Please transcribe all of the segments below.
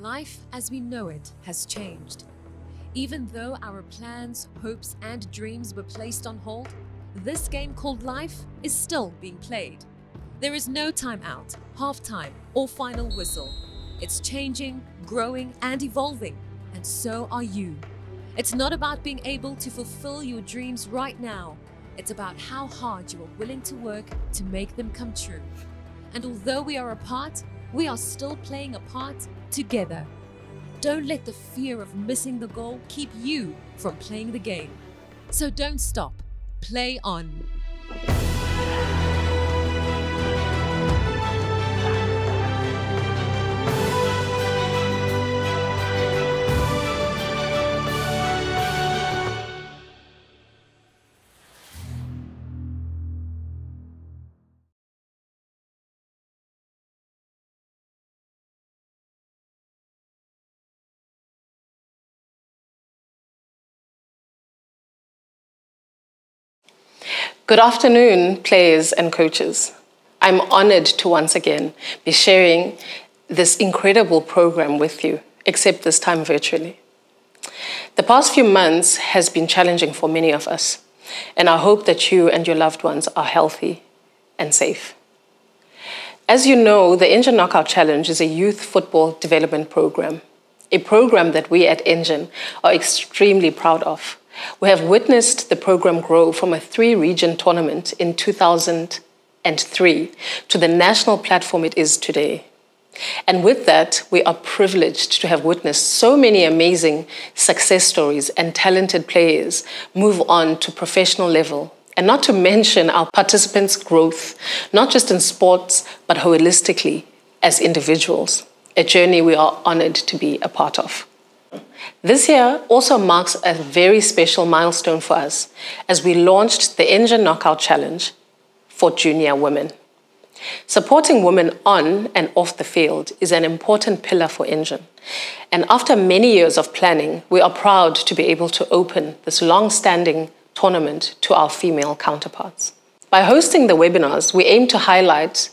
Life as we know it has changed. Even though our plans, hopes, and dreams were placed on hold, this game called life is still being played. There is no timeout, halftime, or final whistle. It's changing, growing, and evolving, and so are you. It's not about being able to fulfill your dreams right now. It's about how hard you are willing to work to make them come true. And although we are apart, we are still playing a part together. Don't let the fear of missing the goal keep you from playing the game. So don't stop. Play on. Good afternoon, players and coaches. I'm honored to once again be sharing this incredible program with you, except this time virtually. The past few months has been challenging for many of us, and I hope that you and your loved ones are healthy and safe. As you know, the Engen Knockout Challenge is a youth football development program, a program that we at Engen are extremely proud of. We have witnessed the program grow from a 3-region tournament in 2003 to the national platform it is today. And with that, we are privileged to have witnessed so many amazing success stories and talented players move on to professional level. And not to mention our participants' growth, not just in sports, but holistically as individuals, a journey we are honored to be a part of. This year also marks a very special milestone for us as we launched the Engen Knockout Challenge for junior women. Supporting women on and off the field is an important pillar for Engen. And after many years of planning, we are proud to be able to open this long-standing tournament to our female counterparts. By hosting the webinars, we aim to highlight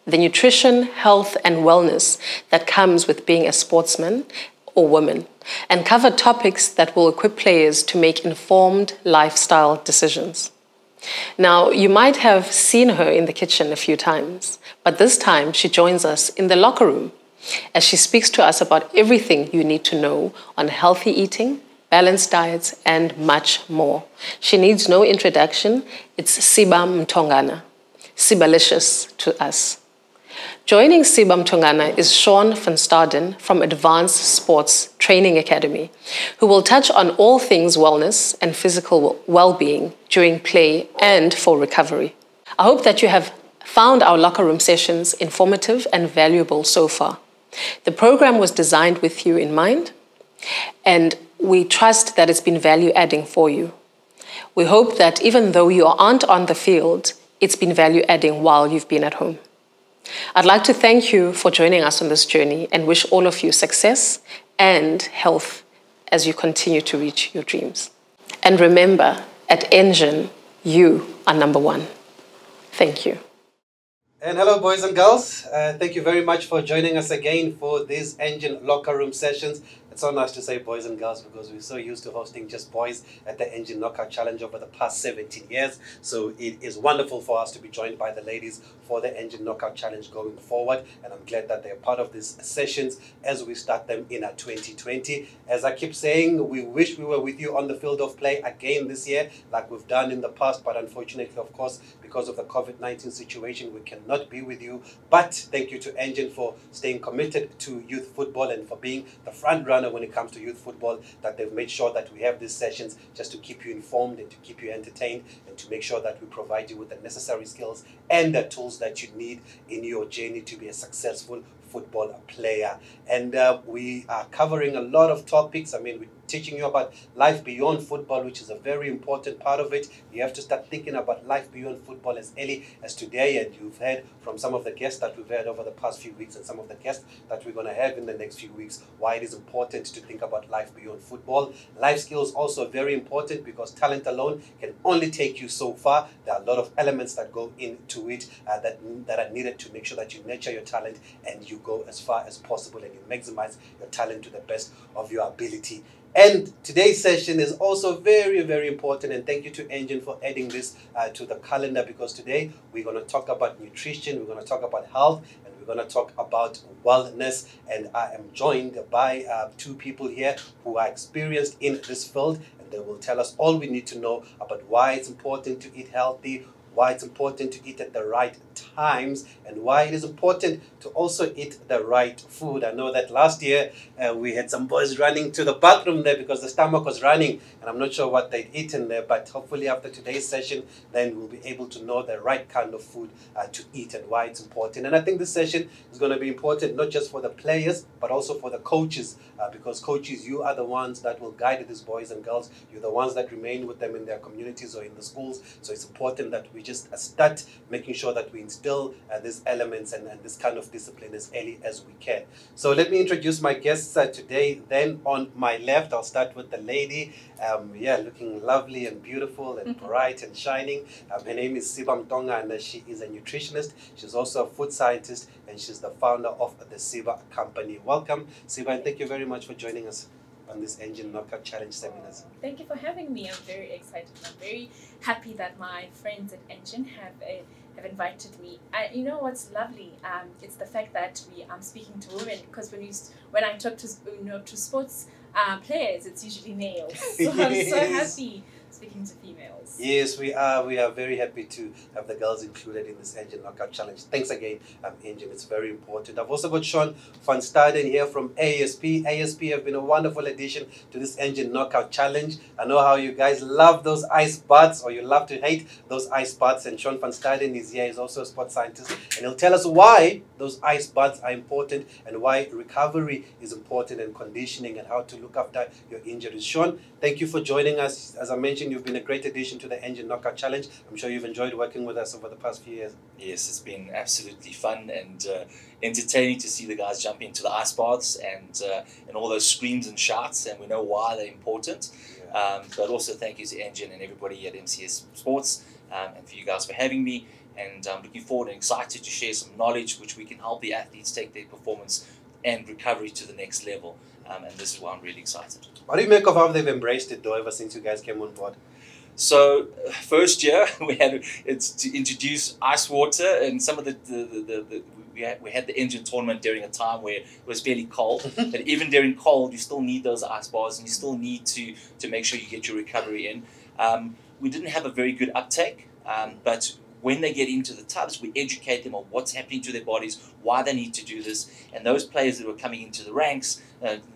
the nutrition, health, and wellness that comes with being a sportsman or woman, and cover topics that will equip players to make informed lifestyle decisions. Now, you might have seen her in the kitchen a few times, but this time she joins us in the locker room as she speaks to us about everything you need to know on healthy eating, balanced diets, and much more. She needs no introduction. It's Siba Mtongana, Sibalicious to us. Joining Siba Mtongana is Sean van Staden from Advanced Sports Training Academy, who will touch on all things wellness and physical well-being during play and for recovery. I hope that you have found our locker room sessions informative and valuable so far. The program was designed with you in mind, and we trust that it's been value-adding for you. We hope that even though you aren't on the field, it's been value-adding while you've been at home. I'd like to thank you for joining us on this journey and wish all of you success and health as you continue to reach your dreams. And remember, at Engen, you are number one. Thank you. And hello, boys and girls. Thank you very much for joining us again for these Engen locker room sessions. It's so nice to say boys and girls because we're so used to hosting just boys at the Engen Knockout Challenge over the past 17 years. So it is wonderful for us to be joined by the ladies for the Engen Knockout Challenge going forward. And I'm glad that they're part of these sessions as we start them in 2020. As I keep saying, we wish we were with you on the field of play again this year, like we've done in the past. But unfortunately, of course, because of the COVID-19 situation, we cannot be with you. But thank you to Engen for staying committed to youth football and for being the front runner when it comes to youth football, that they've made sure that we have these sessions just to keep you informed and to keep you entertained and to make sure that we provide you with the necessary skills and the tools that you need in your journey to be a successful football player. And we are covering a lot of topics. I mean, we teaching you about life beyond football, which is a very important part of it. You have to start thinking about life beyond football as early as today. And you've heard from some of the guests that we've had over the past few weeks and some of the guests that we're going to have in the next few weeks why it is important to think about life beyond football. Life skills also very important because talent alone can only take you so far. There are a lot of elements that go into it that are needed to make sure that you nurture your talent and you go as far as possible and you maximize your talent to the best of your ability. And today's session is also very, very important. And thank you to Engen for adding this to the calendar, because today we're going to talk about nutrition, we're going to talk about health, and we're going to talk about wellness. And I am joined by two people here who are experienced in this field, and they will tell us all we need to know about why it's important to eat healthy, why it's important to eat at the right times, and why it is important to also eat the right food. I know that last year we had some boys running to the bathroom there because the stomach was running, and I'm not sure what they'd eaten there, but hopefully after today's session, then we'll be able to know the right kind of food to eat and why it's important. And I think this session is going to be important not just for the players, but also for the coaches, because coaches, you are the ones that will guide these boys and girls. You're the ones that remain with them in their communities or in the schools. So it's important that we just start making sure that we instill these elements and this kind of discipline as early as we can. So let me introduce my guests today. Then on my left, I'll start with the lady. Looking lovely and beautiful and bright and shining. Her name is Siba Mtongana, and she is a nutritionist. She's also a food scientist, and she's the founder of the Siba company. Welcome, Siba, and thank you very much for joining us on this Engen Knockout Challenge seminars. Thank you for having me. I'm very excited. I'm very happy that my friends at Engen have invited me. You know what's lovely? It's the fact that I'm speaking to women, because when I talk to sports players, it's usually males. So I'm so happy speaking to females. Yes, we are. We are very happy to have the girls included in this Engen Knockout Challenge. Thanks again, Engen. It's very important. I've also got Sean van Staden here from ASP. ASP have been a wonderful addition to this Engen Knockout Challenge. I know how you guys love those ice baths, or you love to hate those ice baths. And Sean van Staden is here. He's also a sports scientist, and he'll tell us why those ice baths are important and why recovery is important, and conditioning, and how to look after your injuries. Sean, thank you for joining us. As I mentioned, you've been a great addition to the Engen Knockout Challenge. I'm sure you've enjoyed working with us over the past few years. Yes, it's been absolutely fun and entertaining to see the guys jump into the ice baths and all those screams and shouts, and we know why they're important. Yeah. But also thank you to Engen and everybody at MCS Sports and for you guys for having me. And I'm looking forward and excited to share some knowledge which we can help the athletes take their performance and recovery to the next level. And this is why I'm really excited. What do you make of how they've embraced it, though, ever since you guys came on board? So first year it's to introduce ice water, and some of we had the Engen tournament during a time where it was fairly cold. But even during cold, you still need those ice bars, and you still need to make sure you get your recovery in. We didn't have a very good uptake, but when they get into the tubs, we educate them on what's happening to their bodies, why they need to do this. And those players that were coming into the ranks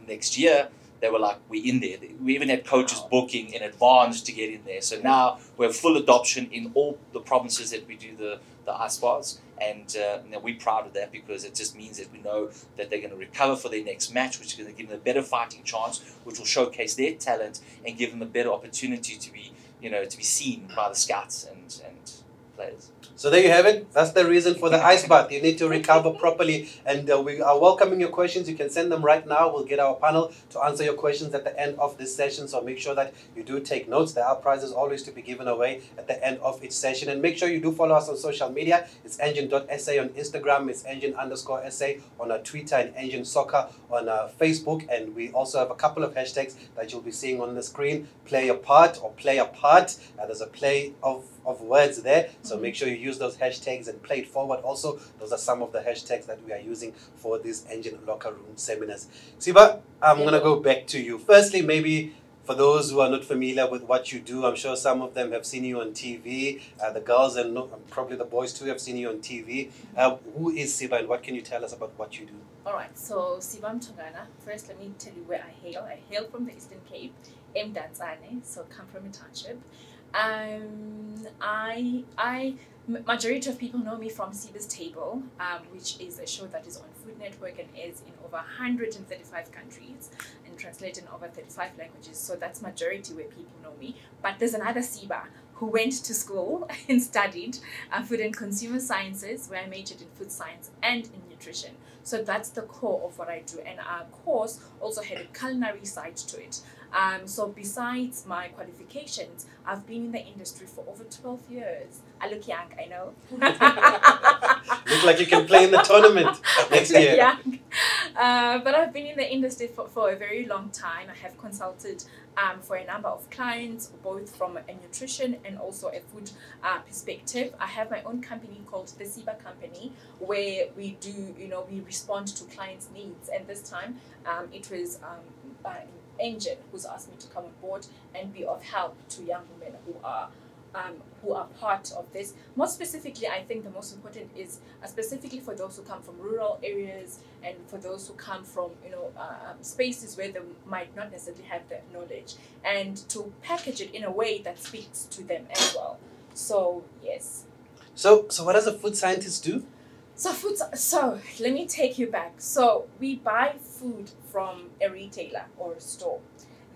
next year, they were like, we're in there. We even had coaches booking in advance to get in there. So now we have full adoption in all the provinces that we do the ice baths. And we're proud of that, because it just means that we know that they're going to recover for their next match, which is going to give them a better fighting chance, which will showcase their talent and give them a better opportunity to be seen by the scouts and players. So there you have it. That's the reason for the ice bath. You need to recover properly, and we are welcoming your questions. You can send them right now. We'll get our panel to answer your questions at the end of this session, so make sure that you do take notes. There are prizes always to be given away at the end of each session, and make sure you do follow us on social media. It's engen.sa on Instagram, it's engen_SA on our Twitter, and Engen Soccer on Facebook. And we also have a couple of hashtags that you'll be seeing on the screen: play a part or play apart. There's a play of words there, so make sure you use those hashtags and play it forward. Also, those are some of the hashtags that we are using for these Engen Locker Room seminars. Siba, I'm going to go back to you. Firstly, maybe for those who are not familiar with what you do, I'm sure some of them have seen you on TV. The girls and probably the boys too have seen you on TV. Who is Siba, and what can you tell us about what you do? Alright, so Siba Mtongana. First, let me tell you where I hail. I hail from the Eastern Cape, Mtongana, so come from a township. I Majority of people know me from Siba's Table, which is a show that is on Food Network and is in over 135 countries and translated in over 35 languages. So that's majority where people know me. But there's another Siba who went to school and studied food and consumer sciences, where I majored in food science and in nutrition. So that's the core of what I do. And our course also had a culinary side to it. So besides my qualifications, I've been in the industry for over 12 years. I look young, I know. Look like you can play in the tournament next year. Young. But I've been in the industry for a very long time. I have consulted for a number of clients, both from a nutrition and also a food perspective. I have my own company called the Siba Company, where we do, we respond to clients' needs. And this time, it was Engen who's asked me to come on board and be of help to young women who are part of this. More specifically, I think the most important is specifically for those who come from rural areas and for those who come from spaces where they might not necessarily have the knowledge, and to package it in a way that speaks to them as well. So yes. So what does a food scientist do? So let me take you back. So we buy food from a retailer or a store.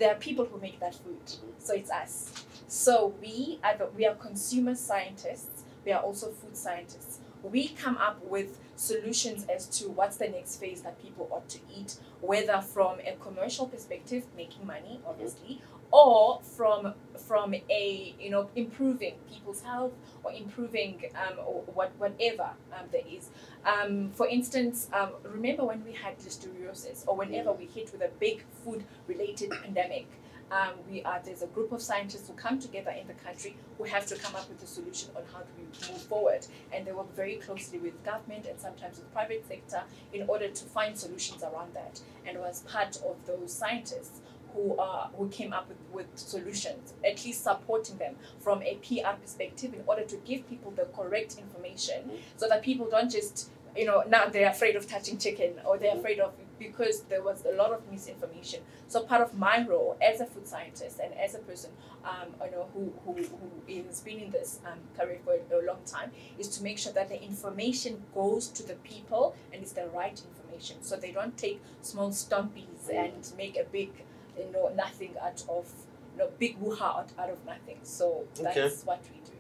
There are people who make that food. So it's us. So we are consumer scientists. We are also food scientists. We come up with solutions as to what's the next phase that people ought to eat, whether from a commercial perspective, making money, obviously, or from a improving people's health or improving whatever there is. For instance, remember when we had listeriosis, or whenever we hit with a big food-related pandemic, there's a group of scientists who come together in the country who have to come up with a solution on how do we move forward, and they work very closely with government and sometimes with private sector in order to find solutions around that. And was part of those scientists who came up with solutions, at least supporting them from a PR perspective in order to give people the correct information, so that people don't just now they're afraid of touching chicken, or they're afraid of, because there was a lot of misinformation. So part of my role as a food scientist and as a person who has been in this career for a long time is to make sure that the information goes to the people and it's the right information, so they don't take small stumpies and make a big nothing out of big woo-ha out of nothing. So that's what we do.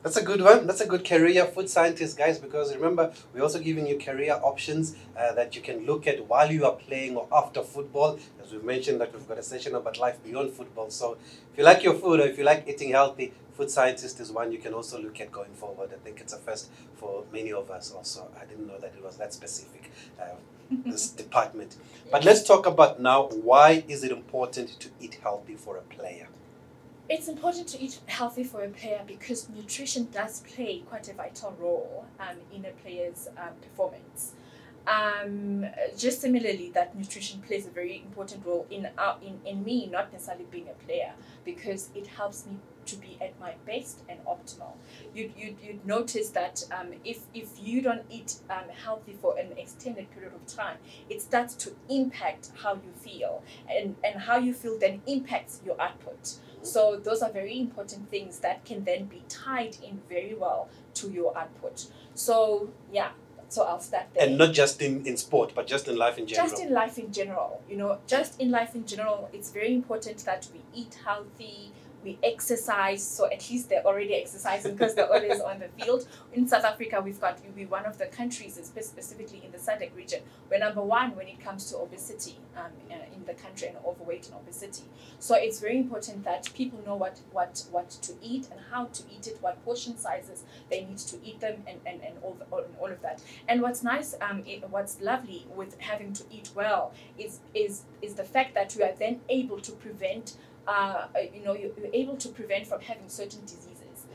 That's a good one. That's a good career, food scientist, guys, because remember, we're also giving you career options that you can look at while you are playing or after football. As we've mentioned, that we've got a session about life beyond football. So if you like your food, or if you like eating healthy, food scientist is one you can also look at going forward. I think it's a first for many of us also. I didn't know that it was that specific, this department. But let's talk about now, why is it important to eat healthy for a player? It's important to eat healthy for a player because nutrition does play quite a vital role in a player's performance. Just similarly, that nutrition plays a very important role in me not necessarily being a player, because it helps me to be at my best and optimal. You'd notice that if you don't eat healthy for an extended period of time, it starts to impact how you feel, and how you feel then impacts your output. So those are very important things that can then be tied in very well to your output. So yeah, so I'll start there. And not just in sport, but just in life in general. Just in life in general. Just in life in general, it's very important that we eat healthy, we exercise, so at least they're already exercising because they're always on the field. In South Africa, we're one of the countries, specifically in the SADC region, we're number one when it comes to obesity in the country, and overweight and obesity. So it's very important that people know what to eat and how to eat it, what portion sizes they need to eat them, and all of that. And what's nice, what's lovely with having to eat well is the fact that we are then able to prevent you're able to prevent from having certain diseases.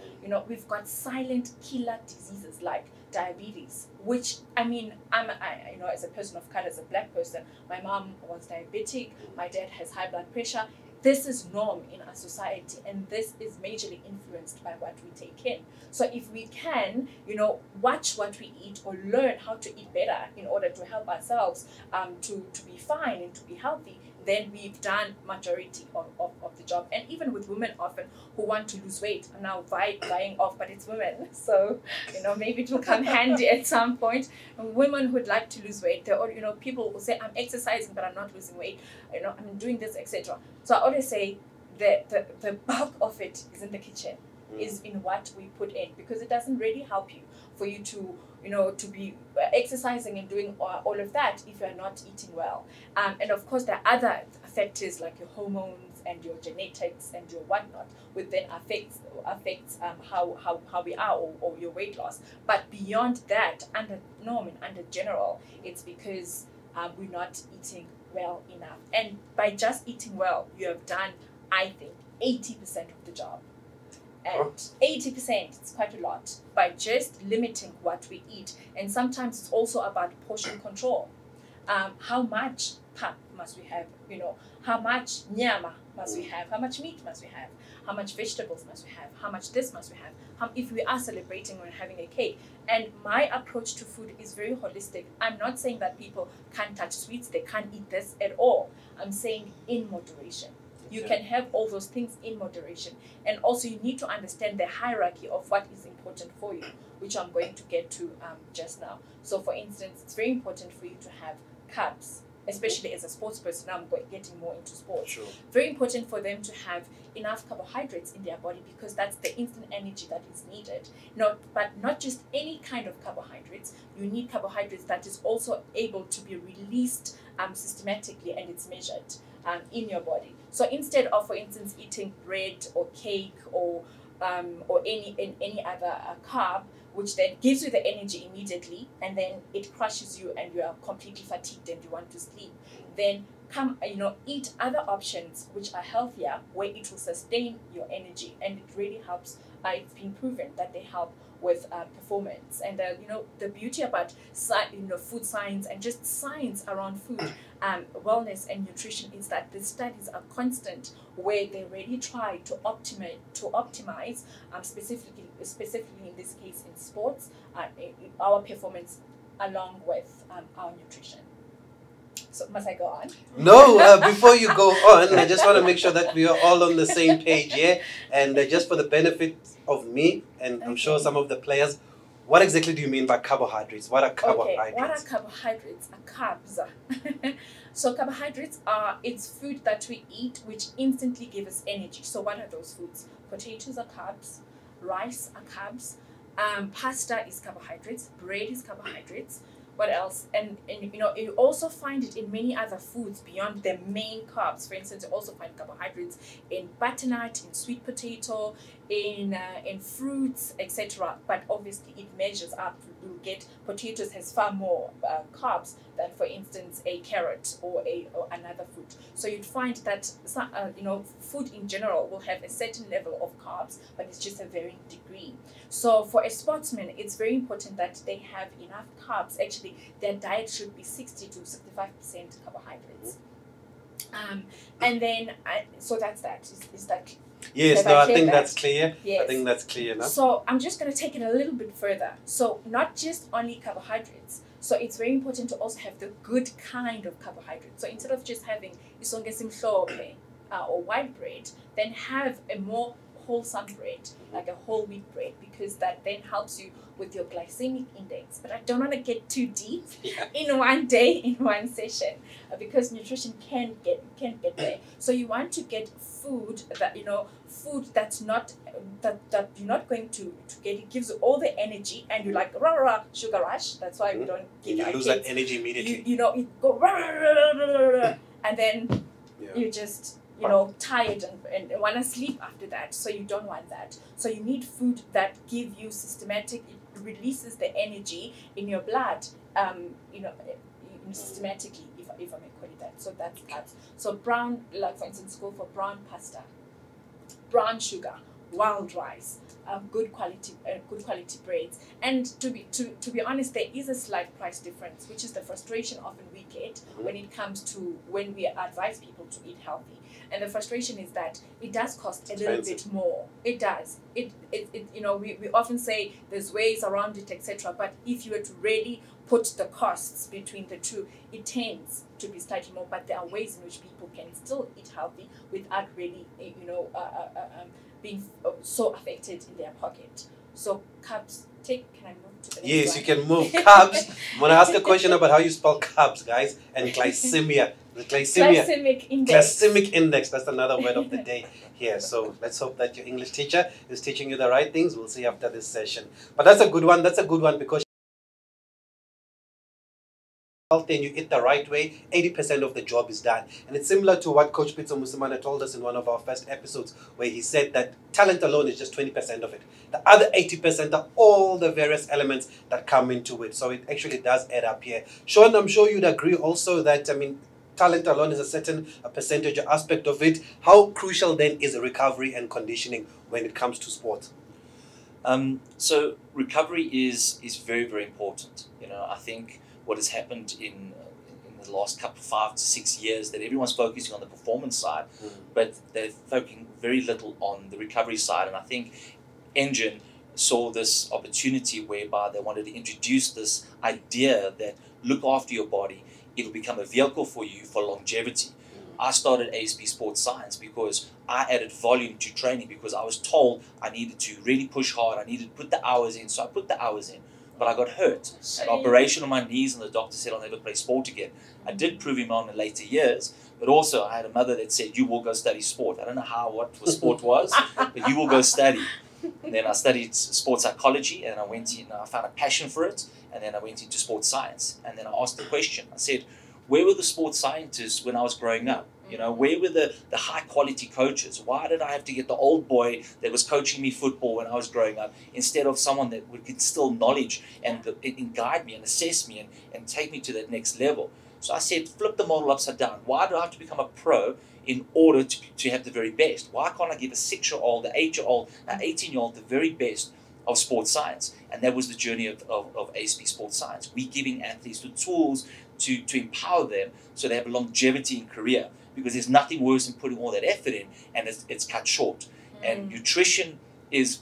We've got silent killer diseases like diabetes, which I'm as a person of color, as a black person, my mom was diabetic, my dad has high blood pressure. This is norm in our society, and this is majorly influenced by what we take in. So if we can, watch what we eat or learn how to eat better in order to help ourselves to be fine and to be healthy, then we've done majority of the job. And even with women often who want to lose weight are now vying off, but it's women. So, maybe it will come handy at some point. And women who'd like to lose weight, they're all, people will say, I'm exercising, but I'm not losing weight. I'm doing this, etc. So I always say the bulk of it is in the kitchen, is in what we put in, because it doesn't really help you for you to to be exercising and doing all of that if you're not eating well. And of course, there are other factors like your hormones and your genetics and your whatnot, which then affects how we are, or your weight loss. But beyond that, under norm and under general, it's because we're not eating well enough. And by just eating well, you have done, I think, 80% of the job. And 80%, it's quite a lot, by just limiting what we eat. And sometimes it's also about portion control. How much pap must we have? How much nyama must we have? How much meat must we have? How much vegetables must we have? How much this must we have? If we are celebrating or having a cake. And my approach to food is very holistic. I'm not saying that people can't touch sweets, they can't eat this at all. I'm saying in moderation. You can have all those things in moderation. And also you need to understand the hierarchy of what is important for you, which I'm going to get to just now. So for instance, it's very important for you to have carbs, especially as a sports person. Now I'm getting more into sports. Sure. Very important for them to have enough carbohydrates in their body, because that's the instant energy that is needed. But not just any kind of carbohydrates. You need carbohydrates that is also able to be released systematically, and it's measured in your body. So instead of, for instance, eating bread or cake or any other carb, which then gives you the energy immediately, and then it crushes you and you are completely fatigued and you want to sleep, then eat other options which are healthier, where it will sustain your energy, and it really helps. It's been proven that they help with performance. And the beauty about food science and just science around food, wellness and nutrition, is that the studies are constant, where they really try to optimize specifically in this case in sports, our performance along with our nutrition. So must I go on? No, before you go on, I just want to make sure that we are all on the same page here. And just for the benefit of me, and I'm sure some of the players, what exactly do you mean by carbohydrates? What are carbohydrates? Okay, what are carbohydrates? Carbs. So carbohydrates it's food that we eat which instantly give us energy. So what are those foods? Potatoes are carbs, rice are carbs, pasta is carbohydrates, bread is carbohydrates. What else? And you also find it in many other foods beyond the main carbs. For instance, you also find carbohydrates in butternut, in sweet potato, in fruits, etc. But obviously it measures up. You'll get potatoes has far more carbs than, for instance, a carrot or another food. So you'd find that food in general will have a certain level of carbs, but it's just a varying degree. So for a sportsman, it's very important that they have enough carbs. Actually, their diet should be 60 to 65% carbohydrates. And then, so that's that. Is that? Yes, no, I think that's clear. Yes. I think that's clear enough. So I'm just going to take it a little bit further. So not just only carbohydrates. So it's very important to also have the good kind of carbohydrates. So instead of just having isonke simhlophe or white bread, then have a more wholesome bread, like a whole wheat bread, because that then helps you with your glycemic index. But I don't want to get too deep in one day, in one session, because nutrition can get there. So you want to get food that food that's not that you're not going to get. It gives you all the energy, and you're like sugar rush. That's why we don't give you our lose kids, that energy immediately. You go and then you just tired and want to sleep after that. So you don't want that. So you need food that give you systematic. It releases the energy in your blood. Systematically, if I may call it that. So that's carbs. So brown, like for instance, go for brown pasta, brown sugar, wild rice, good quality breads. And to be honest, there is a slight price difference, which is the frustration often we get when it comes to when we advise people to eat healthy. And the frustration is that it does cost a little bit more. It does. It you know, we often say there's ways around it, etc. But if you were to really put the costs between the two, it tends to be slightly more. But there are ways in which people can still eat healthy without really, you know, being so affected in their pocket. So carbs, can I move to the next Yes, one? you can move. Carbs. I'm going to ask a question about how you spell carbs, guys. And glycemia. The Glycemic index. Glycemic index. That's another word of the day here. So let's hope that your English teacher is teaching you the right things. We'll see after this session. But that's a good one. That's a good one because and you eat the right way, 80% of the job is done. And it's similar to what Coach Pitso Musimana told us in one of our first episodes, where he said that talent alone is just 20% of it. The other 80% are all the various elements that come into it. So it actually does add up here. Sean, I'm sure you'd agree also that, I mean, talent alone is a percentage or aspect of it. How crucial then is recovery and conditioning when it comes to sport? So recovery is very, very important. You know, I think what has happened in the last 5 to 6 years that everyone's focusing on the performance side, but they're focusing very little on the recovery side. And I think Engen saw this opportunity whereby they wanted to introduce this idea that look after your body, it'll become a vehicle for you for longevity. I started ASB Sports Science because I added volume to training because I was told I needed to really push hard, I needed to put the hours in, so I put the hours in. But I got hurt, an operation on my knees, and the doctor said I'll never play sport again. I did prove him wrong in later years, but also I had a mother that said, you will go study sport. I don't know what sport was, but you will go study. And then I studied sports psychology, and I went in, I found a passion for it, and then I went into sports science. And then I asked the question, I said, where were the sports scientists when I was growing up? You know, where were the high quality coaches? Why did I have to get the old boy that was coaching me football when I was growing up instead of someone that would instill knowledge and guide me and assess me and take me to that next level? So I said, flip the model upside down. Why do I have to become a pro in order to have the very best? Why can't I give a 6-year-old, an 8-year-old, an 18-year-old the very best of sports science? And that was the journey of ASB Sports Science. We're giving athletes the tools to empower them so they have longevity in career, because there's nothing worse than putting all that effort in and it's cut short. And nutrition is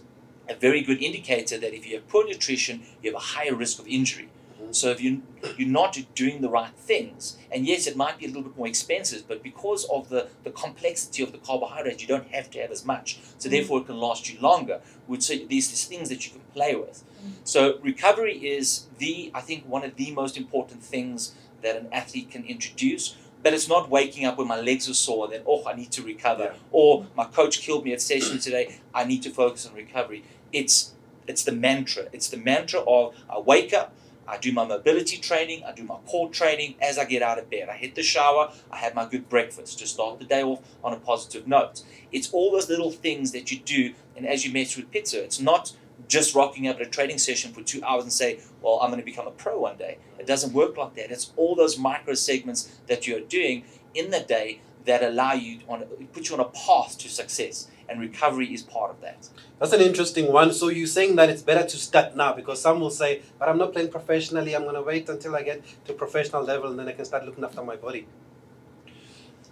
a very good indicator that if you have poor nutrition, you have a higher risk of injury. So if you're not doing the right things, and yes, it might be a little bit more expensive, but because of the complexity of the carbohydrates, you don't have to have as much. So therefore, it can last you longer. So these things that you can play with. So recovery is I think, one of the most important things that an athlete can introduce. But it's not waking up when my legs are sore and then, I need to recover. Yeah. Or my coach killed me at session today, I need to focus on recovery. It's the mantra. It's the mantra of I wake up, I do my mobility training, I do my core training as I get out of bed. I hit the shower, I have my good breakfast to start the day off on a positive note. It's all those little things that you do. And as you met with Pitso, it's not just rocking up at a training session for 2 hours and say, well, I'm going to become a pro one day. It doesn't work like that. It's all those micro segments that you're doing in the day that allow you put you on a path to success. And recovery is part of that. That's an interesting one. So you're saying that it's better to start now, because some will say, but I'm not playing professionally. I'm going to wait until I get to professional level and then I can start looking after my body.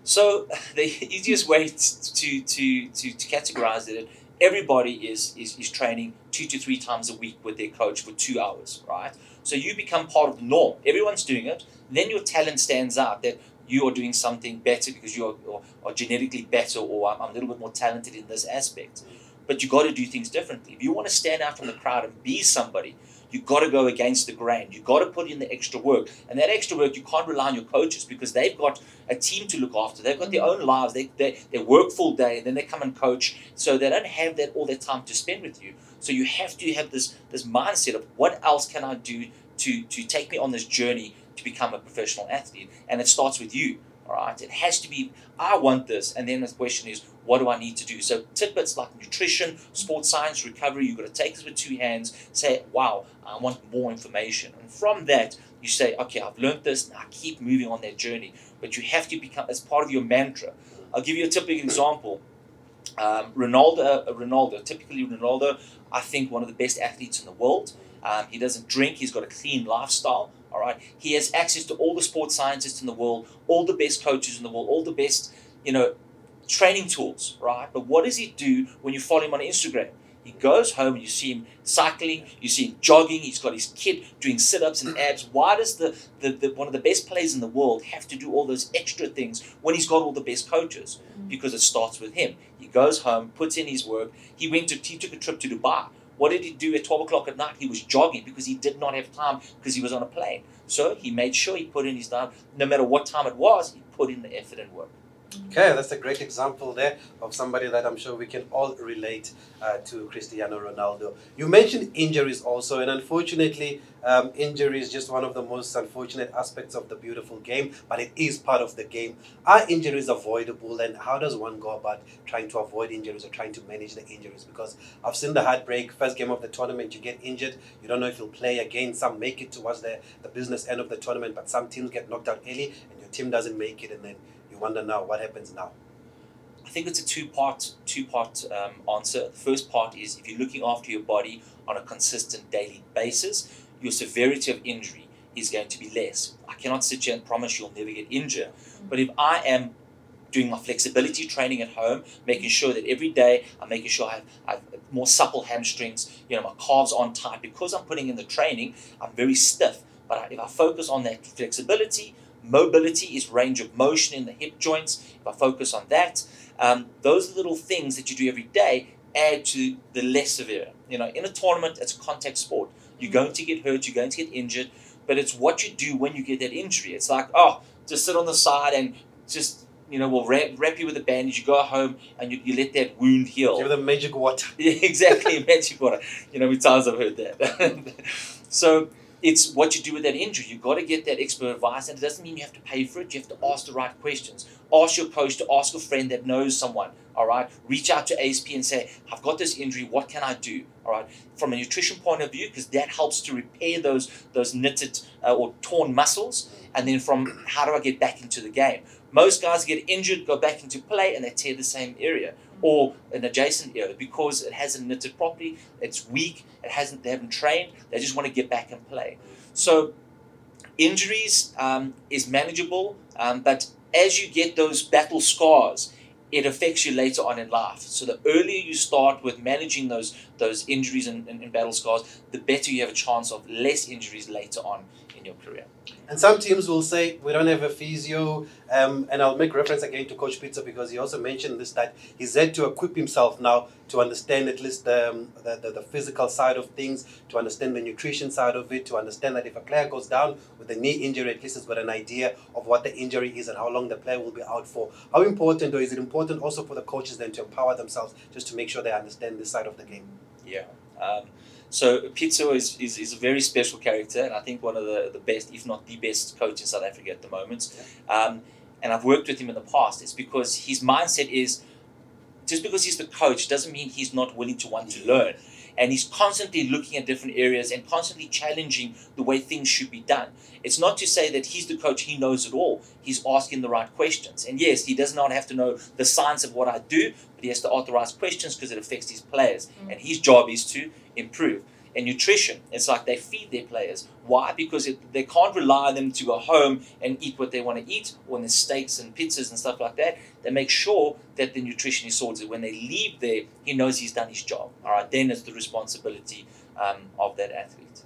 So the easiest way to categorize it, everybody is training 2 to 3 times a week with their coach for 2 hours, right? So you become part of the norm. Everyone's doing it. Then your talent stands out that you are doing something better because you are genetically better, or I'm a little bit more talented in this aspect. But you got to do things differently. If you want to stand out from the crowd and be somebody, you got to go against the grain. You got to put in the extra work. And that extra work, you can't rely on your coaches because they've got a team to look after. They've got their own lives. They work full day and then they come and coach. So they don't have all that time to spend with you. So you have to have this mindset of what else can I do to take me on this journey to become a professional athlete. And it starts with you. All right, it has to be, I want this. And then the question is, what do I need to do? So tidbits like nutrition, sports science, recovery, you've got to take this with 2 hands, say, wow, I want more information. And from that, you say, okay, I've learned this, now I keep moving on that journey. But you have to become, as part of your mantra. I'll give you a typical example. Ronaldo, I think one of the best athletes in the world. He doesn't drink, he's got a clean lifestyle. All right, he has access to all the sports scientists in the world, all the best coaches in the world, all the best, training tools, right? But what does he do when you follow him on Instagram? He goes home and you see him cycling, you see him jogging, he's got his kid doing sit-ups and abs. Why does the one of the best players in the world have to do all those extra things when he's got all the best coaches? Because it starts with him. He goes home, puts in his work. He took a trip to Dubai. What did he do at 12 o'clock at night? He was jogging because he did not have time because he was on a plane. So he made sure he put in his time. No matter what time it was, he put in the effort and work. Okay, that's a great example there of somebody that I'm sure we can all relate to, Cristiano Ronaldo. You mentioned injuries also, and unfortunately, injury is just one of the most unfortunate aspects of the beautiful game, but it is part of the game. Are injuries avoidable, and how does one go about trying to avoid injuries or trying to manage the injuries? Because I've seen the heartbreak, first game of the tournament, you get injured, you don't know if you'll play again. Some make it towards the business end of the tournament, but some teams get knocked out early, and your team doesn't make it, and then wonder now what happens now. I think it's a two-part answer. The first part is if you're looking after your body on a consistent daily basis, your severity of injury is going to be less. I cannot sit here and promise you'll never get injured, but if I am doing my flexibility training at home, making sure that every day I'm making sure I have more supple hamstrings, my calves aren't tight because I'm putting in the training, I'm very stiff. But if I focus on that flexibility, mobility is range of motion in the hip joints. If I focus on that, those little things that you do every day add to the less severe. In a tournament, it's a contact sport. You're going to get hurt, you're going to get injured, but it's what you do when you get that injury. It's like, just sit on the side and just, we'll wrap you with a bandage. You go home and you let that wound heal. Give them magic water. Yeah, exactly, magic water. How many times I've heard that. So it's what you do with that injury. You've got to get that expert advice, and it doesn't mean you have to pay for it. You have to ask the right questions. Ask your coach to ask a friend that knows someone, all right? Reach out to ASP and say, I've got this injury, what can I do, all right? From a nutrition point of view, because that helps to repair those knitted or torn muscles, and then from how do I get back into the game? Most guys get injured, go back into play, and they tear the same area or an adjacent area because it hasn't knitted properly, it's weak, they haven't trained, they just want to get back and play. So injuries is manageable, but as you get those battle scars, it affects you later on in life. So the earlier you start with managing those injuries and battle scars, the better you have a chance of less injuries later on in your career. And some teams will say, we don't have a physio, and I'll make reference again to Coach Pizza because he also mentioned this, that he's had to equip himself now to understand at least the physical side of things, to understand the nutrition side of it, to understand that if a player goes down with a knee injury, at least he's got an idea of what the injury is and how long the player will be out for. How important, or is it important also for the coaches then to empower themselves just to make sure they understand this side of the game? Yeah. So Pizzo is a very special character, and I think one of the best, if not the best coach in South Africa at the moment. Yeah. And I've worked with him in the past. It's because his mindset is, just because he's the coach doesn't mean he's not willing to want to learn. And he's constantly looking at different areas and constantly challenging the way things should be done. It's not to say that he's the coach, he knows it all. He's asking the right questions. And yes, he does not have to know the science of what I do, but he has to ask the right questions because it affects his players. And his job is to improve. And nutrition, it's like they feed their players. Why? Because they can't rely on them to go home and eat what they want to eat, or in the steaks and pizzas and stuff like that. They make sure that the nutrition is sorted. When they leave there, he knows he's done his job. All right, then it's the responsibility of that athlete.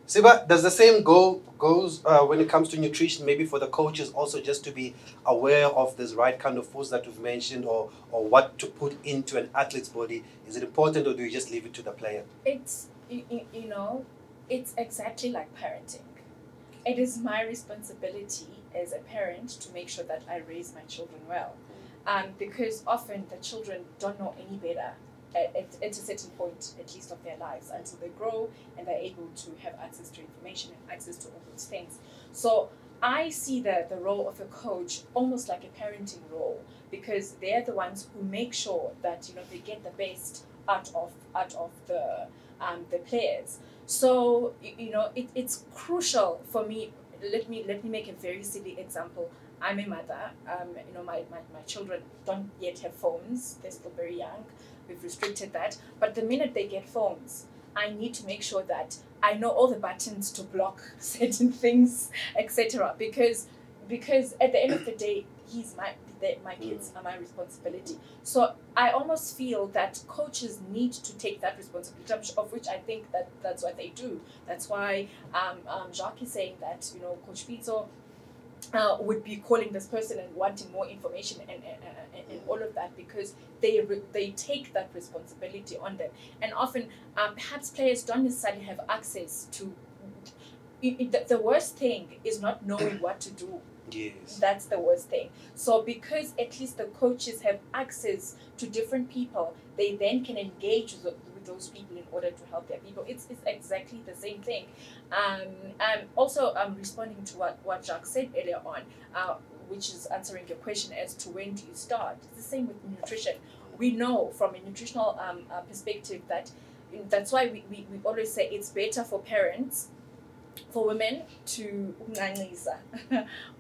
Siba, does the same goes when it comes to nutrition, maybe for the coaches also, just to be aware of this right kind of foods that we've mentioned, or what to put into an athlete's body? Is it important, or do you just leave it to the player? It's, it's exactly like parenting. It is my responsibility as a parent to make sure that I raise my children well. Because often the children don't know any better at a certain point, at least of their lives, until they grow and they're able to have access to information and access to all those things. So I see the role of a coach almost like a parenting role, because they're the ones who make sure that they get the best out of the players. So it's crucial for me. Let me make a very silly example. I'm a mother. My children don't yet have phones. They're still very young. We've restricted that. But the minute they get phones, I need to make sure that I know all the buttons to block certain things, etc. Because at the end of the day, my kids are my responsibility. So I almost feel that coaches need to take that responsibility, of which I think that's what they do. That's why Jacques is saying that, you know, Coach Pizzo would be calling this person and wanting more information and all of that, because they take that responsibility on them. And often perhaps players don't necessarily have access to the worst thing is not knowing what to do. Yes. That's the worst thing. So because at least the coaches have access to different people, they then can engage with those people in order to help their people. It's exactly the same thing. Also, responding to what Jacques said earlier on, which is answering your question as to when do you start. It's the same with nutrition. We know from a nutritional perspective that's why we always say it's better for parents, for women to what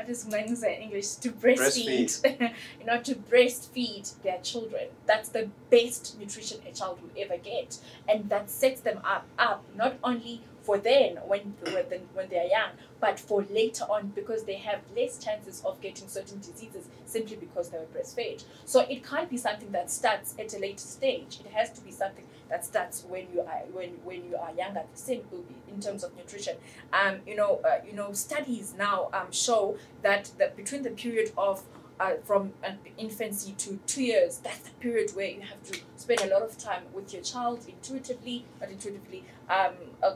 is in English? To breastfeed. You know, to breastfeed their children. That's the best nutrition a child will ever get, and that sets them up not only for then when they are young, but for later on, because they have less chances of getting certain diseases simply because they were breastfed. So it can't be something that starts at a later stage. It has to be something that starts when you are younger. The same will be in terms of nutrition. Studies now show that between the period of from infancy to 2 years, that's the period where you have to spend a lot of time with your child,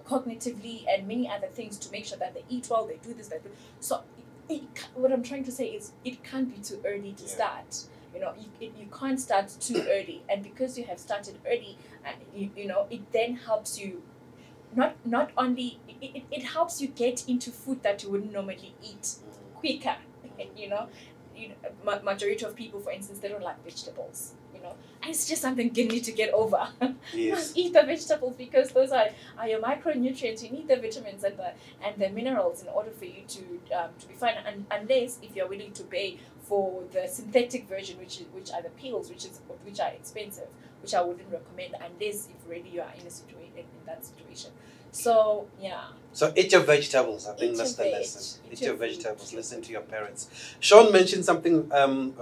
cognitively, and many other things to make sure that they eat well, they do this, they do. So what I'm trying to say is it can't be too early to start. You know, you can't start too early, and because you have started early, it then helps you. Not only it helps you get into food that you wouldn't normally eat quicker. Majority of people, for instance, they don't like vegetables. And it's just something you need to get over. Yes. Eat the vegetables, because those are your micronutrients. You need the vitamins and the minerals in order for you to be fine. And unless if you're willing to pay for the synthetic version, which are the pills, which are expensive, which I wouldn't recommend unless if really you are in that situation. So yeah. So eat your vegetables. I think that's the lesson. Eat your food. vegetables. Listen to your parents. Sean mentioned something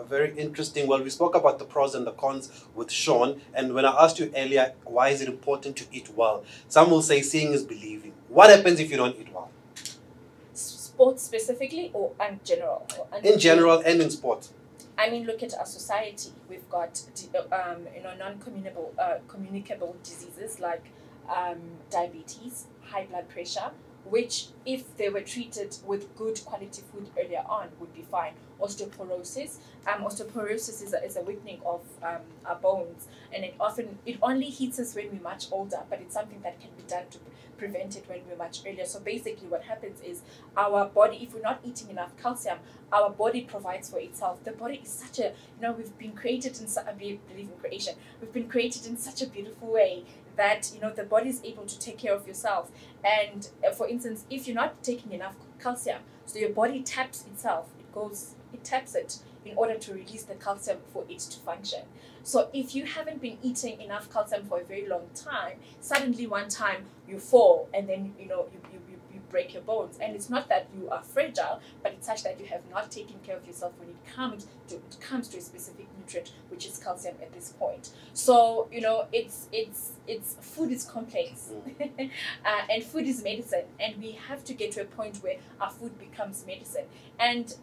very interesting. Well, we spoke about the pros and the cons with Sean. And when I asked you earlier, why is it important to eat well? Some will say seeing is believing. What happens if you don't eat well? Sports specifically, or in general? In general and in sport. I mean, look at our society. We've got communicable diseases like diabetes, high blood pressure, which if they were treated with good quality food earlier on would be fine. Osteoporosis. Osteoporosis is a weakening of our bones, and it only hits us when we're much older, but it's something that can be done to prevent it when we're much earlier. So basically what happens is our body, if we're not eating enough calcium, our body provides for itself. The body is such a, we've been created I believe in creation. We've been created in such a beautiful way that, the body is able to take care of yourself. And for instance, if you're not taking enough calcium, so your body taps itself, it taps it in order to release the calcium for it to function. So if you haven't been eating enough calcium for a very long time, suddenly one time you fall and then you break your bones. And it's not that you are fragile, but it's such that you have not taken care of yourself when it comes to a specific nutrient, which is calcium at this point. So it's food is complex, and food is medicine, and we have to get to a point where our food becomes medicine. And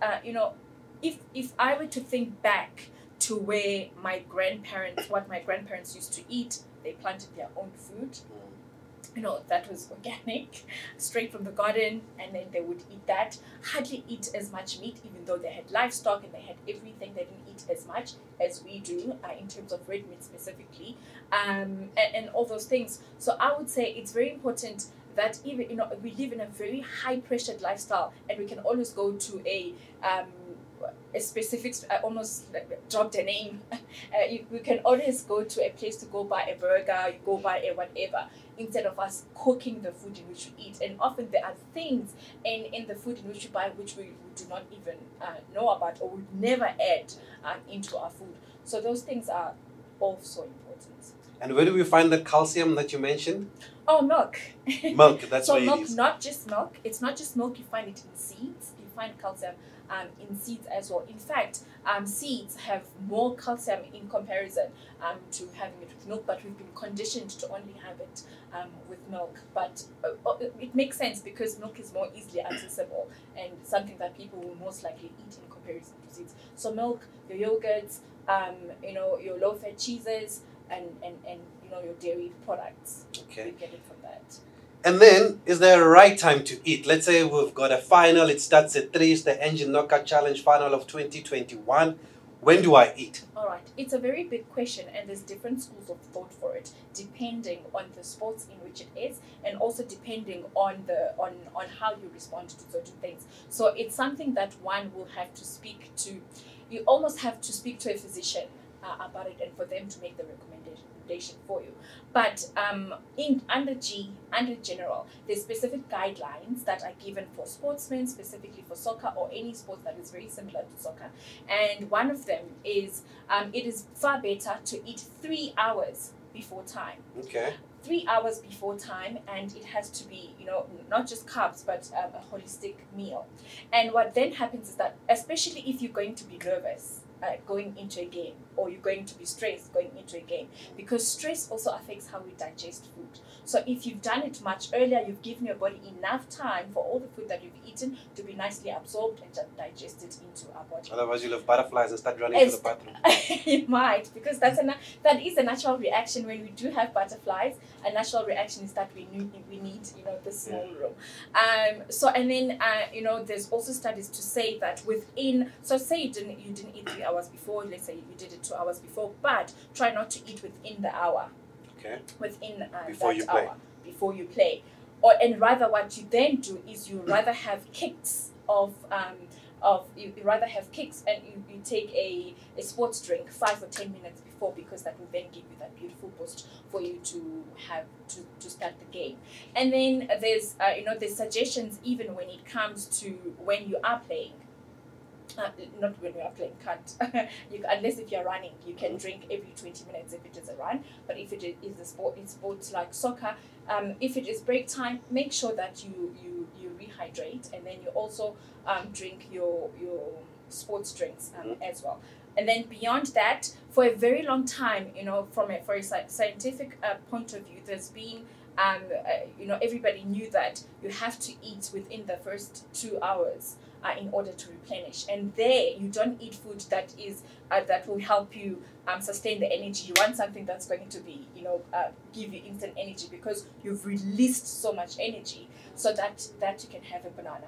if I were to think back to what my grandparents used to eat, they planted their own food. That was organic, straight from the garden, and then they would eat that. Hardly eat as much meat, even though they had livestock and they had everything. They didn't eat as much as we do in terms of red meat specifically, and all those things. So I would say it's very important that even we live in a very high pressured lifestyle, and we can always go to a specific, I almost dropped a name. We can always go to a place to go buy a burger, you go buy a whatever, instead of us cooking the food in which we eat. And often there are things in the food in which we buy which we do not even know about or would never add into our food. So those things are also important. And where do we find the calcium that you mentioned? Oh, milk. Milk, that's so where milk, it is. not just milk. It's not just milk. You find it in seeds. You find calcium in seeds as well. In fact, seeds have more calcium in comparison to having it with milk, but we've been conditioned to only have it with milk. But it makes sense because milk is more easily accessible and something that people will most likely eat in comparison to seeds. So milk, your yogurts, your low-fat cheeses, and your dairy products. Okay. You get it from that. And then, is there a right time to eat? Let's say we've got a final, it starts at 3, it's the Engen Knockout Challenge final of 2021. When do I eat? All right, it's a very big question, and there's different schools of thought for it, depending on the sports in which it is, and also depending on on how you respond to certain things. So it's something that one will have to speak to. You almost have to speak to a physician about it, and for them to make the recommendation for you. But under general, there's specific guidelines that are given for sportsmen, specifically for soccer or any sport that is very similar to soccer. And one of them is it is far better to eat 3 hours before time. Okay. 3 hours before time, and it has to be, not just carbs, but a holistic meal. And what then happens is that, especially if you're going to be nervous going into a game, or you're going to be stressed going into a game, because stress also affects how we digest food. So if you've done it much earlier, you've given your body enough time for all the food that you've eaten to be nicely absorbed and digested into our body. Otherwise, you'll have butterflies and start running to the bathroom. You might, because that is a natural reaction. When we do have butterflies, a natural reaction is that we need the small room. And then there's also studies to say that say you didn't eat 3 hours before. Let's say you did it 2 hours before, but try not to eat within the hour. Okay. Within before that you play. hour before you play, and rather what you then do is you rather have kicks you rather have kicks, and you take a sports drink 5 or 10 minutes before, because that will then give you that beautiful boost for you to have to start the game. And then there's suggestions even when it comes to when you are playing. Not when you are playing, can't. Unless if you're running, you can drink every 20 minutes if it is a run. But if it is a sport, in sports like soccer, if it is break time, make sure that you rehydrate, and then you also drink your sports drinks as well. And then beyond that, for a very long time, for a scientific point of view, there's been everybody knew that you have to eat within the first 2 hours in order to replenish. And there, you don't eat food that will help you sustain the energy. You want something that's going to be, give you instant energy, because you've released so much energy, so that you can have a banana.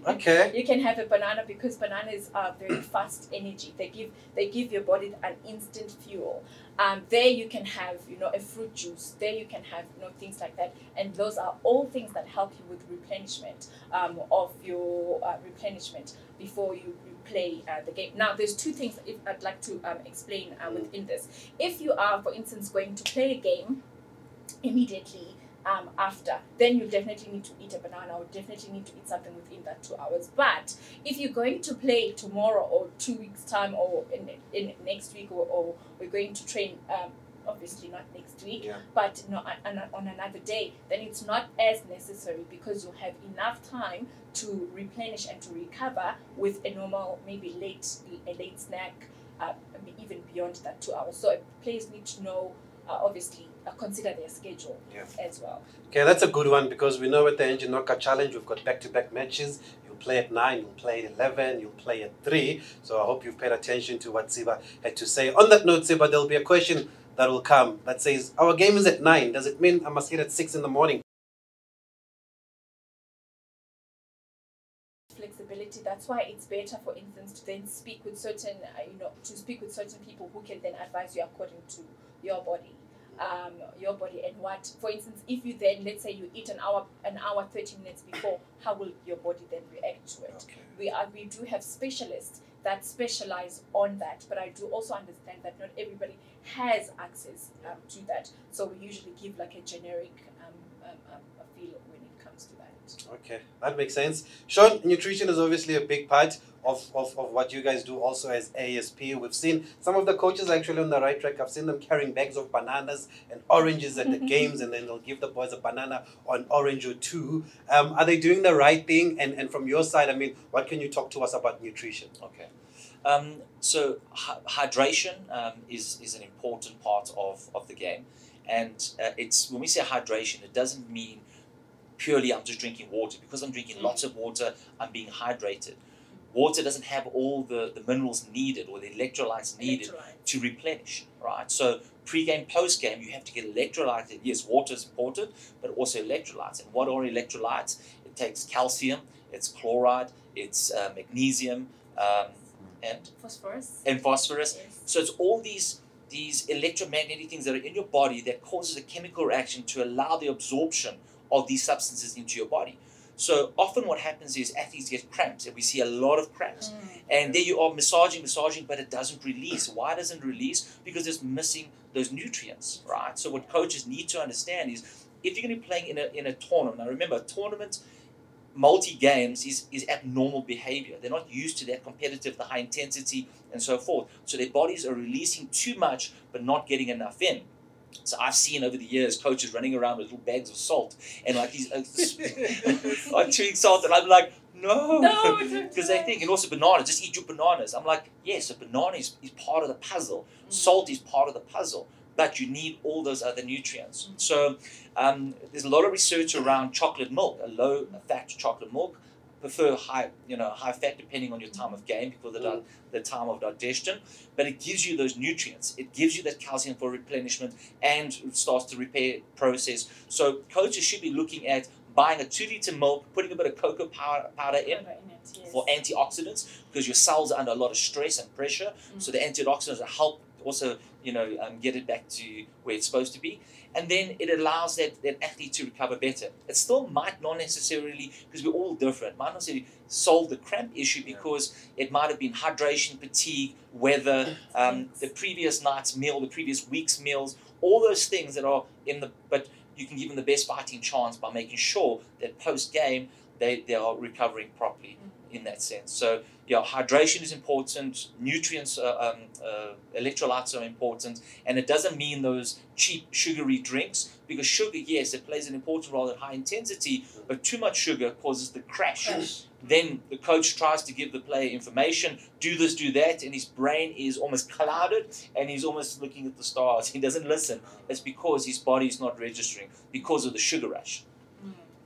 Okay. You can have a banana, because bananas are very fast energy. They give your body an instant fuel. There you can have a fruit juice. There you can have things like that, and those are all things that help you with replenishment of your replenishment before you play the game. Now, there's 2 things I'd like to explain within this. If you are, for instance, going to play a game immediately after, then you definitely need to eat a banana, or definitely need to eat something within that 2 hours. But if you're going to play tomorrow, or 2 weeks time, or in next week, or we're going to train, obviously not next week, but on another day, then it's not as necessary, because you'll have enough time to replenish and to recover with a normal, maybe a late snack, even beyond that 2 hours. So players need to know, obviously, consider their schedule as well. Okay, that's a good one, because we know with the Engen Knockout Challenge, we've got back-to-back matches. You'll play at 9, you'll play at 11, you'll play at 3. So I hope you've paid attention to what Siba had to say. On that note, Siba, there'll be a question that will come that says, our game is at 9. Does it mean I must hit at 6 in the morning? Flexibility. That's why it's better, for instance, to then speak with certain, people who can then advise you according to your body. And what, for instance, if you then, let's say you eat an hour 30 minutes before, how will your body then react to it? Okay. We do have specialists that specialize on that, but I do also understand that not everybody has access to that. So we usually give like a generic feel when it comes to that. Okay, that makes sense. Sean, nutrition is obviously a big part of what you guys do also as ASP. We've seen some of the coaches actually on the right track. I've seen them carrying bags of bananas and oranges at the games, and then they'll give the boys a banana or an orange or two. Are they doing the right thing? And from your side, I mean, what can you talk to us about nutrition? Okay. So hydration is an important part of the game. And it's when we say hydration, it doesn't mean purely I'm just drinking water. Because I'm drinking lots of water, I'm being hydrated. Water doesn't have all the minerals needed or the electrolytes needed to replenish, right? So pre-game, post-game, you have to get electrolytes. Yes, water is important, but also electrolytes. And what are electrolytes? It takes calcium, it's chloride, it's magnesium, and phosphorus. Yes. So it's all these electromagnetic things that are in your body that causes a chemical reaction to allow the absorption of these substances into your body. So often what happens is athletes get cramps, and we see a lot of cramps. And there you are massaging, but it doesn't release. Why doesn't it release? Because it's missing those nutrients, right? So what coaches need to understand is if you're going to be playing in a tournament, now remember, a tournament, multi-games is abnormal behavior. They're not used to that competitive, the high intensity, and so forth. So their bodies are releasing too much, but not getting enough in. So I've seen over the years coaches running around with little bags of salt and like these like chewing salt, and I'm like, no, because they think, and also bananas, just eat your bananas. I'm like, yes, a banana is part of the puzzle. Salt is part of the puzzle, but you need all those other nutrients. So there's a lot of research around chocolate milk, a low-fat chocolate milk. Prefer high fat depending on your time of game because of the time of digestion, but it gives you those nutrients. It gives you that calcium for replenishment and it starts the repair process. So coaches should be looking at buying a 2-liter milk, putting a bit of cocoa powder in for antioxidants because your cells are under a lot of stress and pressure. So the antioxidants will help also get it back to where it's supposed to be. And then it allows that athlete to recover better. It still might not necessarily, because we're all different, might not necessarily solve the cramp issue because it might have been hydration, fatigue, weather, the previous night's meal, the previous week's meals, all those things that are but you can give them the best fighting chance by making sure that post-game they are recovering properly in that sense. So yeah, hydration is important, nutrients, electrolytes are important, and it doesn't mean those cheap sugary drinks, because sugar, yes, it plays an important role at high intensity, but too much sugar causes the crash. Then the coach tries to give the player information, do this, do that, and his brain is almost clouded, and he's almost looking at the stars. He doesn't listen. It's because his body is not registering, because of the sugar rush.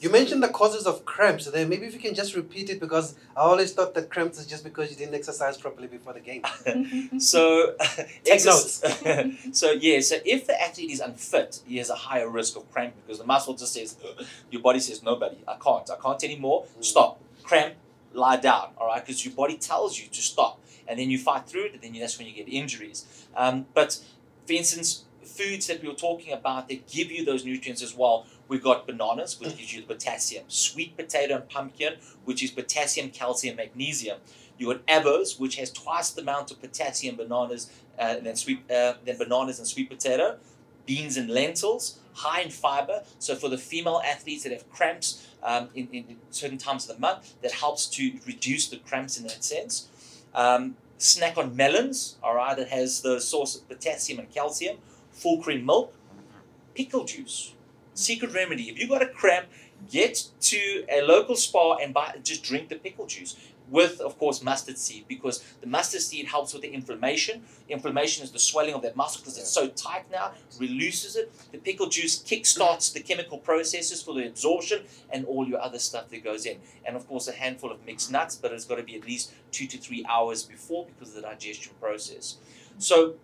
You mentioned the causes of cramps there. Maybe if you can just repeat it, because I always thought that cramps is just because you didn't exercise properly before the game. So, take notes. So if the athlete is unfit, he has a higher risk of cramp because the muscle just says, your body says, nobody, I can't anymore, stop, cramp, lie down, all right? Because your body tells you to stop. And then you fight through it, and then that's when you get injuries. But for instance, foods that we were talking about that give you those nutrients as well. We've got bananas, which gives you the potassium. Sweet potato and pumpkin, which is potassium, calcium, magnesium. You got avos, which has twice the amount of potassium bananas than bananas and sweet potato. Beans and lentils, high in fiber. So for the female athletes that have cramps in certain times of the month, that helps to reduce the cramps in that sense. Snack on melons, all right, that has the source of potassium and calcium. Full cream milk, pickle juice. Secret remedy. If you've got a cramp, get to a local spa and just drink the pickle juice with, of course, mustard seed, because the mustard seed helps with the inflammation. Inflammation is the swelling of that muscle because it's so tight now, releases it. The pickle juice kickstarts the chemical processes for the absorption and all your other stuff that goes in. And, of course, a handful of mixed nuts, but it's got to be at least 2 to 3 hours before because of the digestion process. So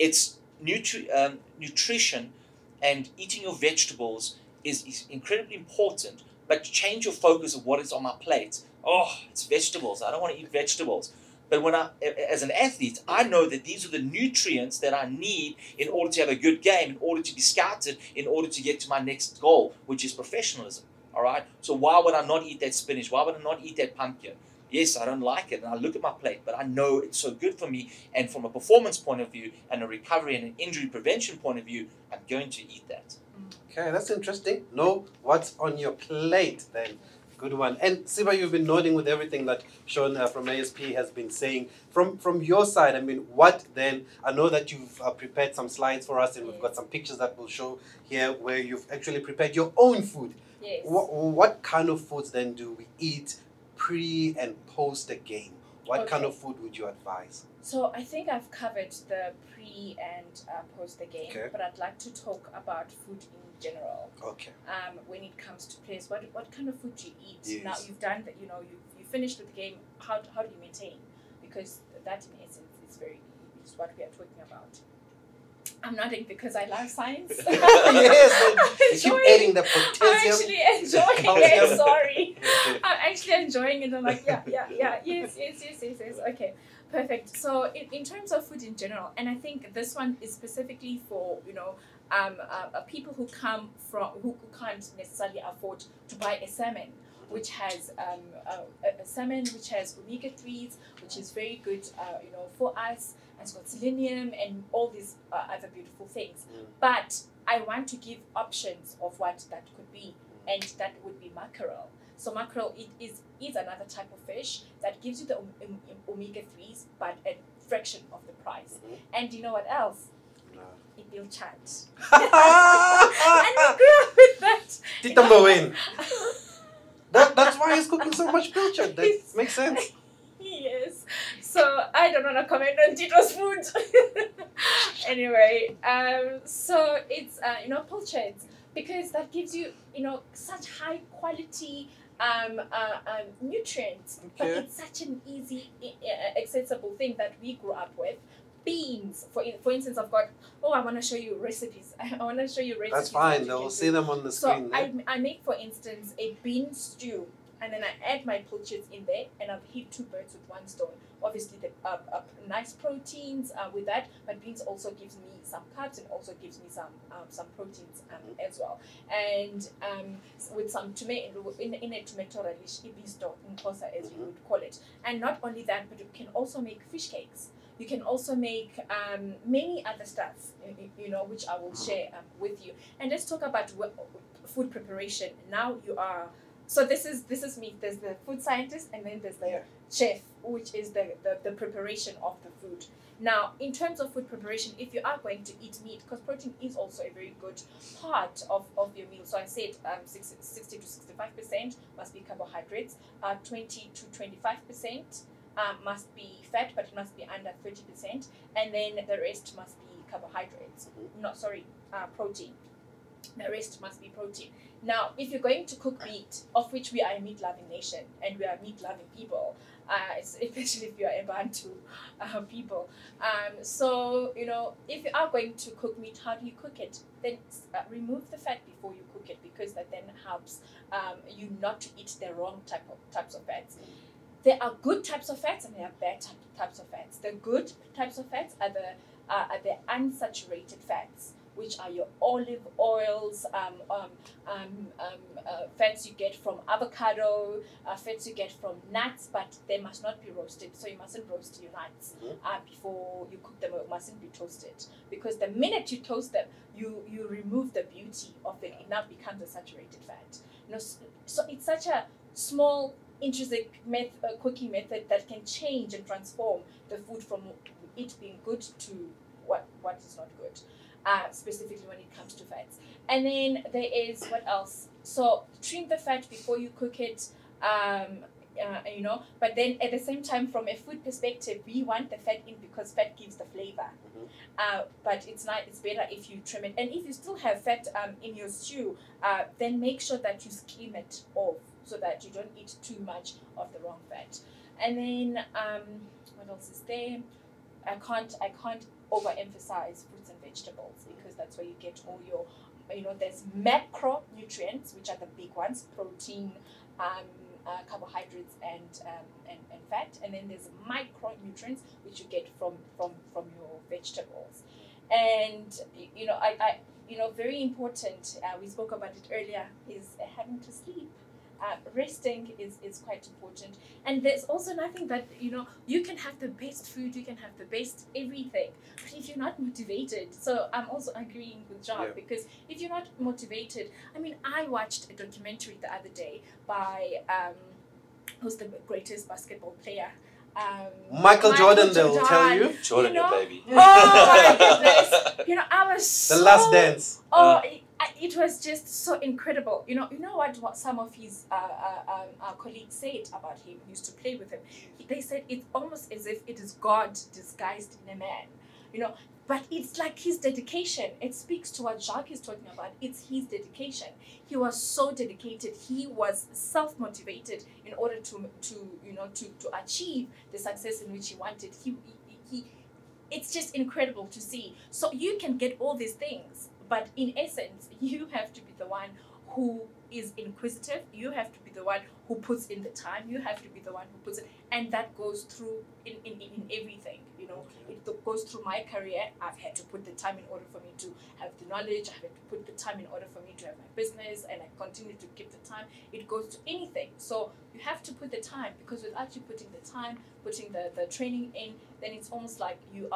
it's nutrition and eating your vegetables is incredibly important, but change your focus of what is on my plate. Oh, it's vegetables. I don't want to eat vegetables. But when as an athlete, I know that these are the nutrients that I need in order to have a good game, in order to be scouted, in order to get to my next goal, which is professionalism. All right? So why would I not eat that spinach? Why would I not eat that pumpkin? Yes, I don't like it, and I look at my plate, but I know it's so good for me, and from a performance point of view, and a recovery and an injury prevention point of view, I'm going to eat that. Okay, that's interesting. Know what's on your plate then. Good one. And Siba, you've been nodding with everything that Sean from ASP has been saying. From your side, I mean, what then? I know that you've prepared some slides for us, and we've got some pictures that we'll show here where you've actually prepared your own food. Yes. What kind of foods then do we eat pre and post the game? What kind of food would you advise? So I think I've covered the pre and post the game, Okay. but I'd like to talk about food in general. Okay. When it comes to players, what kind of food do you eat? Yes. Now you've done that, you finished with the game. How do you maintain? Because that in essence is what we are talking about. I'm nodding because I love science. Yes, you keep adding the potassium. I'm actually enjoying it. Sorry, I'm actually enjoying it. I'm like, yes. Okay, perfect. So in terms of food in general, and I think this one is specifically for people who come from who can't necessarily afford to buy a salmon, which has a salmon which has omega-3s, which is very good, for us. It's got selenium and all these other beautiful things. But I want to give options of what that could be, and that would be mackerel. So mackerel is another type of fish that gives you the omega-3s, but a fraction of the price. And you know what else? No. It will chat. And we grew up with that. Tita That's why he's cooking so much pilchard. That makes sense. Yes. So I don't want to comment on Tito's food. Anyway, so it's pilchards, because that gives you such high quality nutrients, but it's such an easy accessible thing that we grew up with. Beans, for instance, I've got. I want to show you recipes. That's fine. They'll see them on the screen. So I make, for instance, a bean stew, and then I add my pilchards in there, and I've hit two birds with one stone. Obviously, the nice proteins with that, but beans also gives me some carbs and also gives me some proteins as well. And with some tomato in a tomato relish, ibisto in Xhosa, as you would call it. And not only that, but you can also make fish cakes. You can also make many other stuff, which I will share with you. And let's talk about food preparation. Now you are. So this is me. There's the food scientist, and then there's the chef, which is the preparation of the food. Now, in terms of food preparation, if you are going to eat meat, because protein is also a very good part of your meal. So I said 60 to 65% must be carbohydrates, 20 to 25% must be fat, but it must be under 30%, and then the rest must be carbohydrates. Protein. The rest must be protein. Now, if you're going to cook meat, of which we are a meat-loving nation, and we are meat-loving people, especially if you are a Bantu people. So, if you are going to cook meat, how do you cook it? Then remove the fat before you cook it, because that then helps you not to eat the wrong types of fats. There are good types of fats and there are bad types of fats. The good types of fats are the unsaturated fats, which are your olive oils, fats you get from avocado, fats you get from nuts, but they must not be roasted. So you mustn't roast your nuts before you cook them. It mustn't be toasted, because the minute you toast them, you remove the beauty of it. It now becomes a saturated fat. So it's such a small, intrinsic cooking method that can change and transform the food from it being good to what is not good. Specifically when it comes to fats. And then there is what else? So trim the fat before you cook it, but then at the same time, from a food perspective, we want the fat in because fat gives the flavor. But it's better if you trim it. And if you still have fat in your stew, then make sure that you skim it off so that you don't eat too much of the wrong fat. And then what else is there? I can't overemphasize fruits and vegetables, because that's where you get all your, there's macronutrients, which are the big ones: protein, carbohydrates, and fat. And then there's micronutrients, which you get from your vegetables. And I very important. We spoke about it earlier. Is having to sleep. resting is quite important. And there's also nothing that, you can have the best food, you can have the best everything, but if you're not motivated, so I'm also agreeing with John, because if you're not motivated, I mean, I watched a documentary the other day by, who's the greatest basketball player? Michael Jordan, they will tell you. Jordan, your baby. Oh my goodness! I was The Last Dance. Oh, it was just so incredible. You know what some of his colleagues said about him, who used to play with him. They said it's almost as if it is God disguised in a man. But it's like his dedication. It speaks to what Jacques is talking about. It's his dedication. He was so dedicated. He was self-motivated in order to achieve the success in which he wanted. It's just incredible to see. So you can get all these things, but in essence, you have to be the one who is inquisitive. You have to be the one who puts in the time. You have to be the one who puts it, and that goes through in everything. It goes through my career. I've had to put the time in order for me to have the knowledge. I've had to put the time in order for me to have my business, and I continue to keep the time. It goes to anything. So you have to put the time, because without you putting the time, putting the training in, then it's almost like you're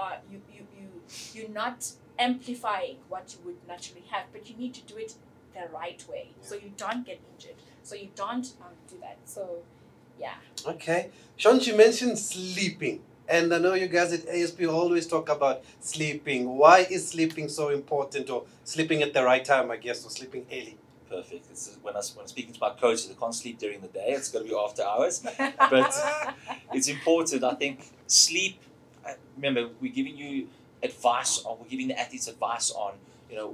not amplifying what you would naturally have, but you need to do it the right way, so you don't get injured, so you don't do that. So yeah. Okay, Sean, you mentioned sleeping, and I know you guys at ASP always talk about sleeping. Why is sleeping so important, or sleeping at the right time, I guess, or sleeping early? Perfect. When I'm speaking to my coach, they can't sleep during the day. It's got to be after hours. But it's important. I think sleep. Remember, we're giving you advice on. We're giving the athletes advice on.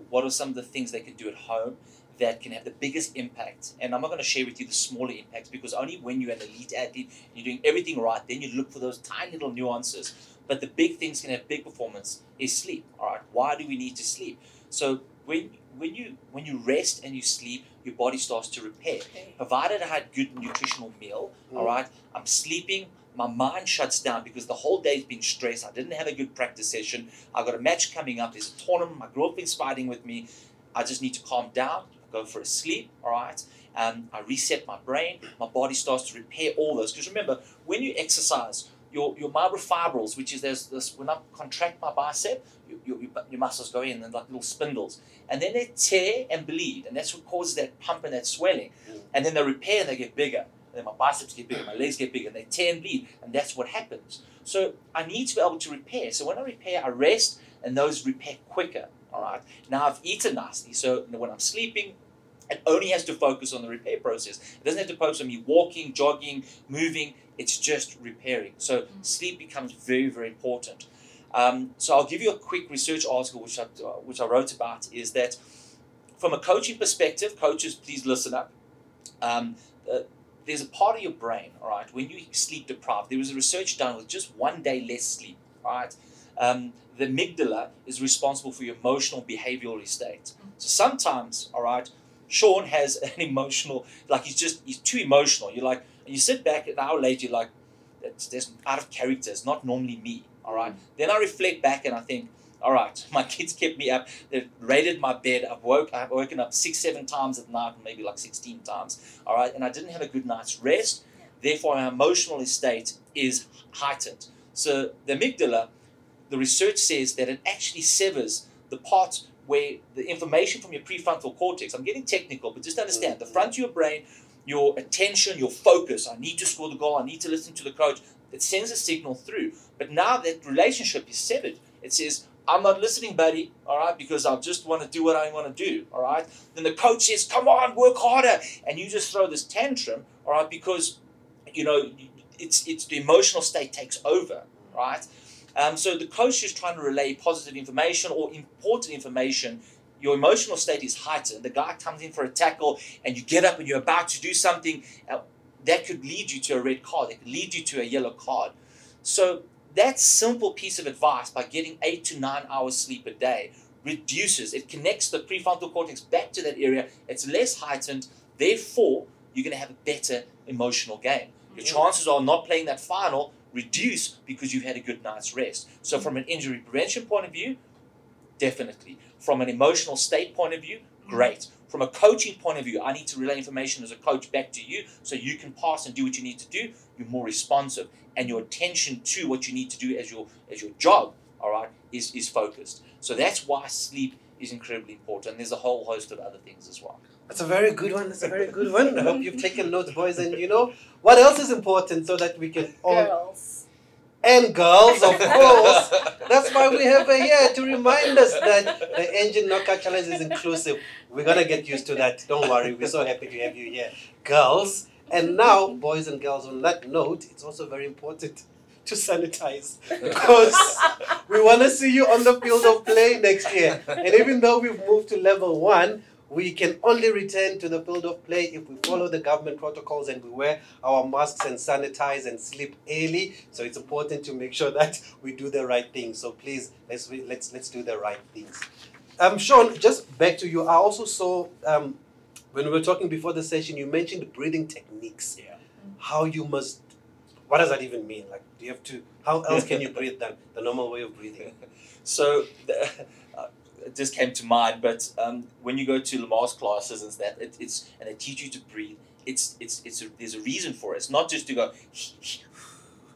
What are some of the things they can do at home that can have the biggest impact. And I'm not going to share with you the smaller impacts, because only when you're an elite athlete, you're doing everything right, then you look for those tiny little nuances. But the big things can have big performance is sleep. All right. Why do we need to sleep? So when you rest and you sleep, your body starts to repair. Provided I had good nutritional meal, all right, I'm sleeping, my mind shuts down, because the whole day's been stressed. I didn't have a good practice session. I got a match coming up. There's a tournament. My girlfriend's fighting with me. I just need to calm down, go for a sleep, all right? I reset my brain. My body starts to repair all those. Because remember, when you exercise, your myofibrils, which is this when I contract my bicep, your muscles go in and like little spindles. And then they tear and bleed. And that's what causes that pump and that swelling. And then they repair and they get bigger. And then my biceps get bigger, my legs get bigger, and they tear and bleed. And that's what happens. So I need to be able to repair. So when I repair, I rest, and those repair quicker. All right. Now I've eaten nicely. So when I'm sleeping, it only has to focus on the repair process. It doesn't have to focus on me walking, jogging, moving. It's just repairing. So sleep becomes very, very important. So I'll give you a quick research article which I wrote about, is that from a coaching perspective, coaches, please listen up. There's a part of your brain, all right, when you sleep deprived, there was a research done with just 1 day less sleep, all right? The amygdala is responsible for your emotional behavioral state. So sometimes, all right, Sean has an emotional, like he's too emotional. You're like, and you sit back an hour later, you're like, that's out of character. It's not normally me, all right? Then I reflect back and I think, all right, my kids kept me up. They raided my bed. I've woken up 6-7 times at night, maybe like 16 times, all right? And I didn't have a good night's rest. Therefore, my emotional state is heightened. So the amygdala, the research says that it actually severs the part where the information from your prefrontal cortex, I'm getting technical, but just understand, the front of your brain, your attention, your focus, I need to score the goal, I need to listen to the coach, it sends a signal through. But now that relationship is severed. It says, I'm not listening, buddy, all right, because I just want to do what I want to do, all right? Then the coach says, come on, work harder. And you just throw this tantrum, all right, because, it's the emotional state takes over, right? So the coach is trying to relay positive information or important information. Your emotional state is heightened. The guy comes in for a tackle and you get up and you're about to do something. That could lead you to a red card. It could lead you to a yellow card. So that simple piece of advice, by getting 8 to 9 hours sleep a day, reduces, it connects the prefrontal cortex back to that area. It's less heightened. Therefore, you're going to have a better emotional game. Your chances of not playing that final reduce because you've had a good night's rest. So from an injury prevention point of view, definitely. From an emotional state point of view, Great. From a coaching point of view, I need to relay information as a coach back to you so you can pass and do what you need to do. You're more responsive, and your attention to what you need to do as your job, all right, is focused. So that's why sleep is incredibly important. And there's a whole host of other things as well. That's a very good one. That's a very good one. I hope you've taken notes, boys. And you know what else is important so that we can all... Girls. And girls, of course. That's why we have her here to remind us that the Engen Knockout Challenge is inclusive. We're going to get used to that. Don't worry. We're so happy to have you here. Girls. And now, boys and girls, on that note, it's also very important to sanitize because we want to see you on the field of play next year. And even though we've moved to level 1, we can only return to the field of play if we follow the government protocols and we wear our masks and sanitize and sleep early. So it's important to make sure that we do the right thing. So please, let's do the right things. Sean, just back to you. I also saw when we were talking before the session, you mentioned breathing techniques. Yeah. How you must. What does that even mean? Like, do you have to? How else can you breathe than the normal way of breathing? So. It just came to mind, but when you go to Lamar's classes and that, and they teach you to breathe. There's a reason for it. It's not just to go,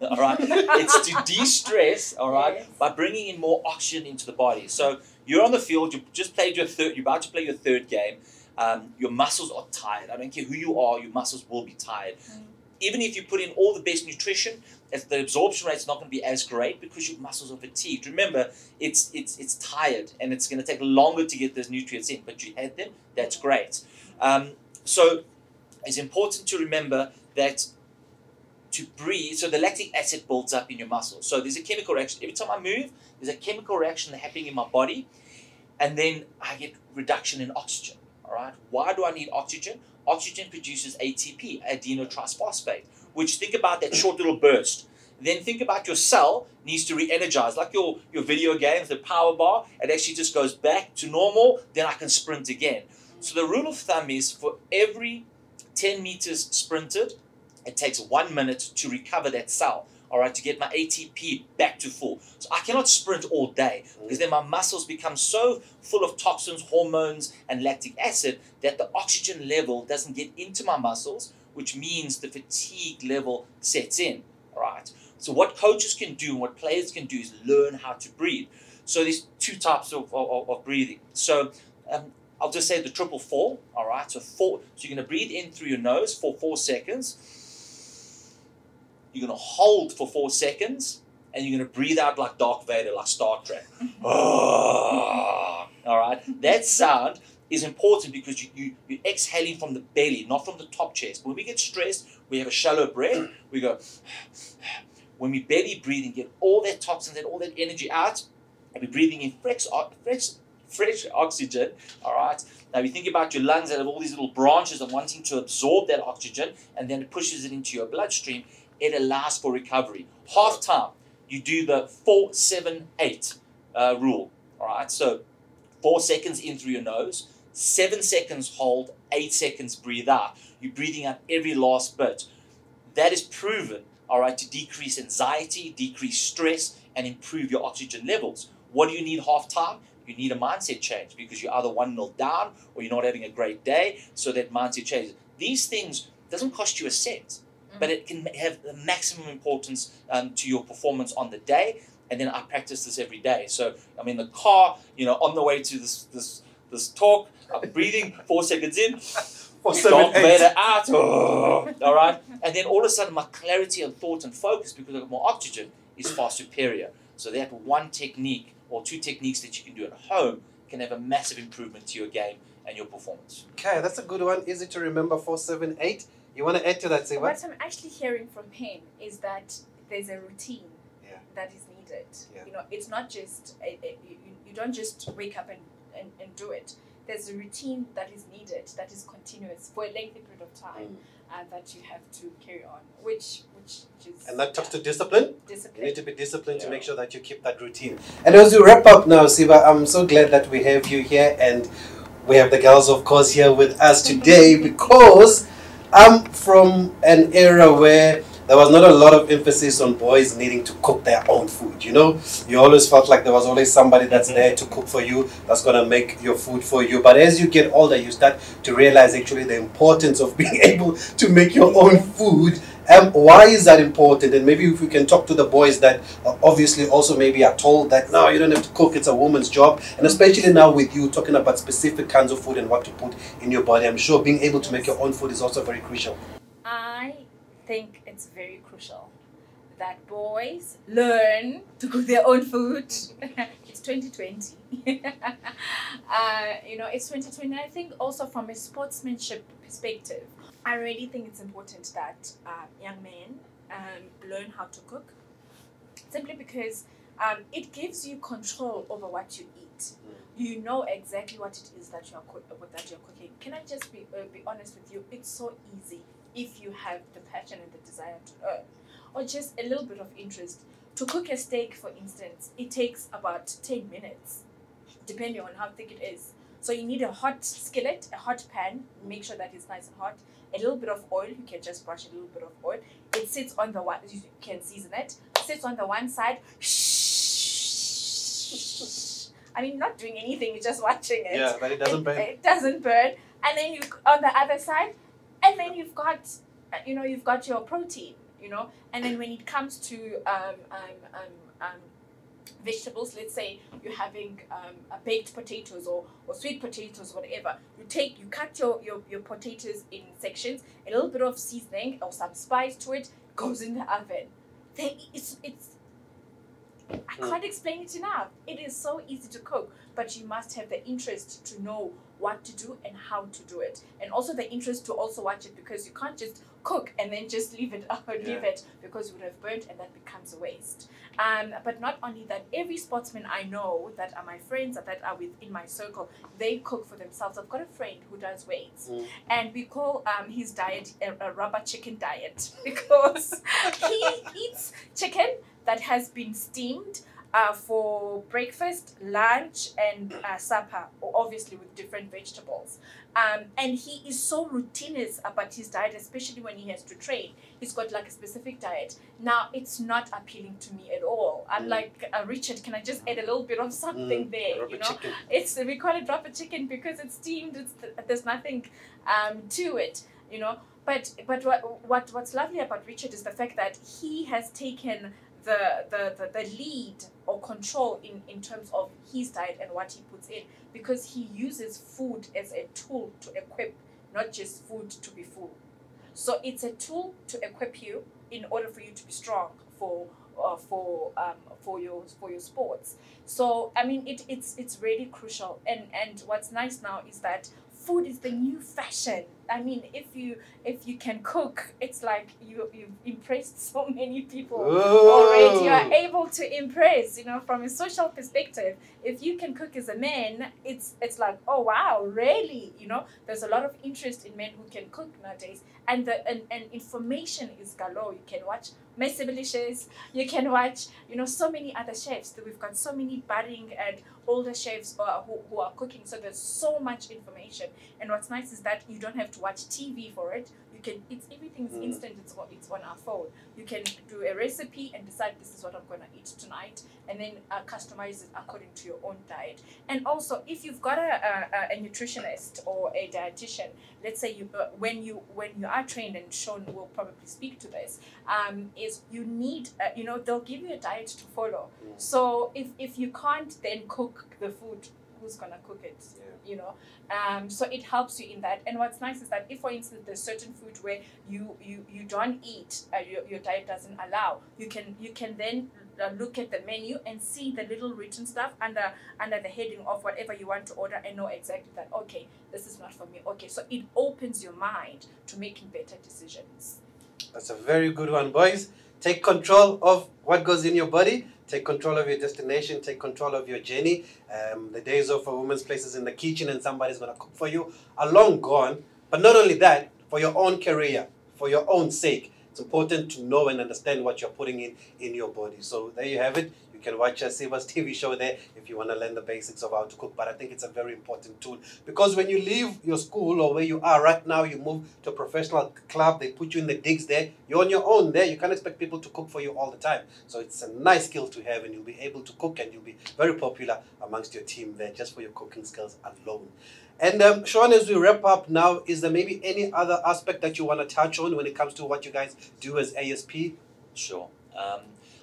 all right. It's to de-stress, all right, Yes. by bringing in more oxygen into the body. So you're on the field. You just played your third. You're about to play your third game. Your muscles are tired. I don't care who you are. Your muscles will be tired. Even if you put in all the best nutrition, the absorption rate is not going to be as great because your muscles are fatigued. Remember, it's tired and it's going to take longer to get those nutrients in, but you had them, that's great. So it's important to remember that to breathe, so the lactic acid builds up in your muscles. So there's a chemical reaction. Every time I move, there's a chemical reaction happening in my body, and then I get reduction in oxygen. All right. Why do I need oxygen? Oxygen produces ATP, adenotriphosphate, which, think about that short little burst. Then think about your cell needs to re-energize, like your video games, the power bar. It actually just goes back to normal, then I can sprint again. So the rule of thumb is for every 10 meters sprinted, it takes 1 minute to recover that cell, all right, to get my ATP back to full. So I cannot sprint all day because then my muscles become so full of toxins, hormones, and lactic acid that the oxygen level doesn't get into my muscles, which means the fatigue level sets in, all right? So what coaches can do and what players can do is learn how to breathe. So there's 2 types of breathing. So I'll just say the 4-4, all right? So you're going to breathe in through your nose for 4 seconds. You're going to hold for 4 seconds, and you're going to breathe out like Darth Vader, like Star Trek. All right? That sound is important because you're exhaling from the belly, not from the top chest. When we get stressed, we have a shallow breath. We go, when we belly breathe and get all that toxins and all that energy out, and we're breathing in fresh oxygen, all right? Now, you think about your lungs that have all these little branches and wanting to absorb that oxygen, and then it pushes it into your bloodstream. It allows for recovery. Half time, you do the 4-7-8 rule. All right, so 4 seconds in through your nose, 7 seconds hold, 8 seconds breathe out. You're breathing out every last bit. That is proven, all right, to decrease anxiety, decrease stress, and improve your oxygen levels. What do you need half time? You need a mindset change because you're either 1-0 down or you're not having a great day, so that mindset changes. These things doesn't cost you a cent, but it can have the maximum importance to your performance on the day. And then I practice this every day. So I'm in the car, on the way to this talk, I'm breathing 4 seconds in, 4-7-8 Vader out, all right? And then all of a sudden my clarity of thought and focus, because I've got more oxygen, is far superior. So that one technique or 2 techniques that you can do at home can have a massive improvement to your game and your performance. Okay, that's a good one. Easy to remember, 4-7-8. You want to add to that, Siba? What I'm actually hearing from him is that there's a routine that is needed. Yeah. It's not just, you don't just wake up and do it. There's a routine that is needed, that is continuous for a lengthy period of time, and that you have to carry on, which is... And that talks to discipline. Discipline. You need to be disciplined to make sure that you keep that routine. And as we wrap up now, Siba, I'm so glad that we have you here, and we have the girls, of course, here with us today because I'm from an era where there was not a lot of emphasis on boys needing to cook their own food. You know, you always felt like there was always somebody that's there to cook for you, that's gonna make your food for you. But as you get older, you start to realize actually the importance of being able to make your own food. Why is that important? And maybe if we can talk to the boys that obviously also maybe are told that no, you don't have to cook, it's a woman's job. And especially now with you talking about specific kinds of food and what to put in your body, I'm sure being able to make your own food is also very crucial. I think it's very crucial that boys learn to cook their own food. It's 2020. It's 2020. I think also from a sportsmanship perspective, I really think it's important that young men learn how to cook, simply because it gives you control over what you eat. You know exactly what it is that you're cooking. Can I just be honest with you? It's so easy if you have the passion and the desire to learn, or just a little bit of interest. To cook a steak, for instance, it takes about 10 minutes, depending on how thick it is. So you need a hot skillet, a hot pan, make sure that it's nice and hot, a little bit of oil, you can just brush a little bit of oil. It sits on the one, you can season it, sits on the one side, I mean, not doing anything, you're just watching it. Yeah, but it doesn't burn. It doesn't burn. And then you, on the other side, and then you've got, you've got your protein, and then when it comes to vegetables, let's say you're having baked potatoes or sweet potatoes, whatever, you cut your potatoes in sections, a little bit of seasoning or some spice to it, goes in the oven. Then I can't explain it enough. It is so easy to cook, but you must have the interest to know what to do and how to do it, and also the interest to also watch it, because you can't just cook and then just leave it because you would have burnt, and that becomes a waste. But not only that, every sportsman I know that are my friends that are within my circle, they cook for themselves. I've got a friend who does weights, and we call his diet a rubber chicken diet, because he eats chicken that has been steamed for breakfast, lunch, and supper, obviously with different vegetables. And he is so routinous about his diet, especially when he has to train. He's got like a specific diet. Now, it's not appealing to me at all. I'm like, Richard, can I just add a little bit of something there? Chicken. We call it rubber chicken because it's steamed. There's nothing to it, But what's lovely about Richard is the fact that he has taken the lead or control in terms of his diet and what he puts in, because he uses food as a tool to equip, not just food to be full. So it's a tool to equip you in order for you to be strong for your sports. So I mean, it's really crucial. And what's nice now is that food is the new fashion. I mean, if you can cook, it's like you've impressed so many people already. You are able to impress, from a social perspective. If you can cook as a man, it's like, oh wow, really? There's a lot of interest in men who can cook nowadays, and information is galore. You can watch Messi, you can watch, so many other chefs. We've got so many budding and older chefs who are cooking. So there's so much information. And what's nice is that you don't have to watch TV for it. Everything's instant. It's on our phone. You can do a recipe and decide this is what I'm going to eat tonight, and then customize it according to your own diet. And also, if you've got a nutritionist or a dietitian, let's say when you are trained, and Sean will probably speak to this, is you need they'll give you a diet to follow. So if you can't then cook the food, who's gonna cook it? So it helps you in that. And what's nice is that if, for instance, there's certain food where you don't eat, your diet doesn't allow, you can then look at the menu and see the little written stuff under the heading of whatever you want to order, and know exactly that, okay, this is not for me. Okay, so it opens your mind to making better decisions. That's a very good one, boys. Take control of what goes in your body. Take control of your destination. Take control of your journey. The days of a woman's places in the kitchen and somebody's going to cook for you are long gone. But not only that, for your own career, for your own sake, it's important to know and understand what you're putting in your body. So there you have it. You You can watch Siba's TV show there if you want to learn the basics of how to cook. But I think it's a very important tool, because when you leave your school or where you are right now, you move to a professional club, they put you in the digs there, you're on your own there. You can't expect people to cook for you all the time. So it's a nice skill to have, and you'll be able to cook, and you'll be very popular amongst your team there just for your cooking skills alone. And Sean, as we wrap up now, is there maybe any other aspect that you want to touch on when it comes to what you guys do as ASP? Sure.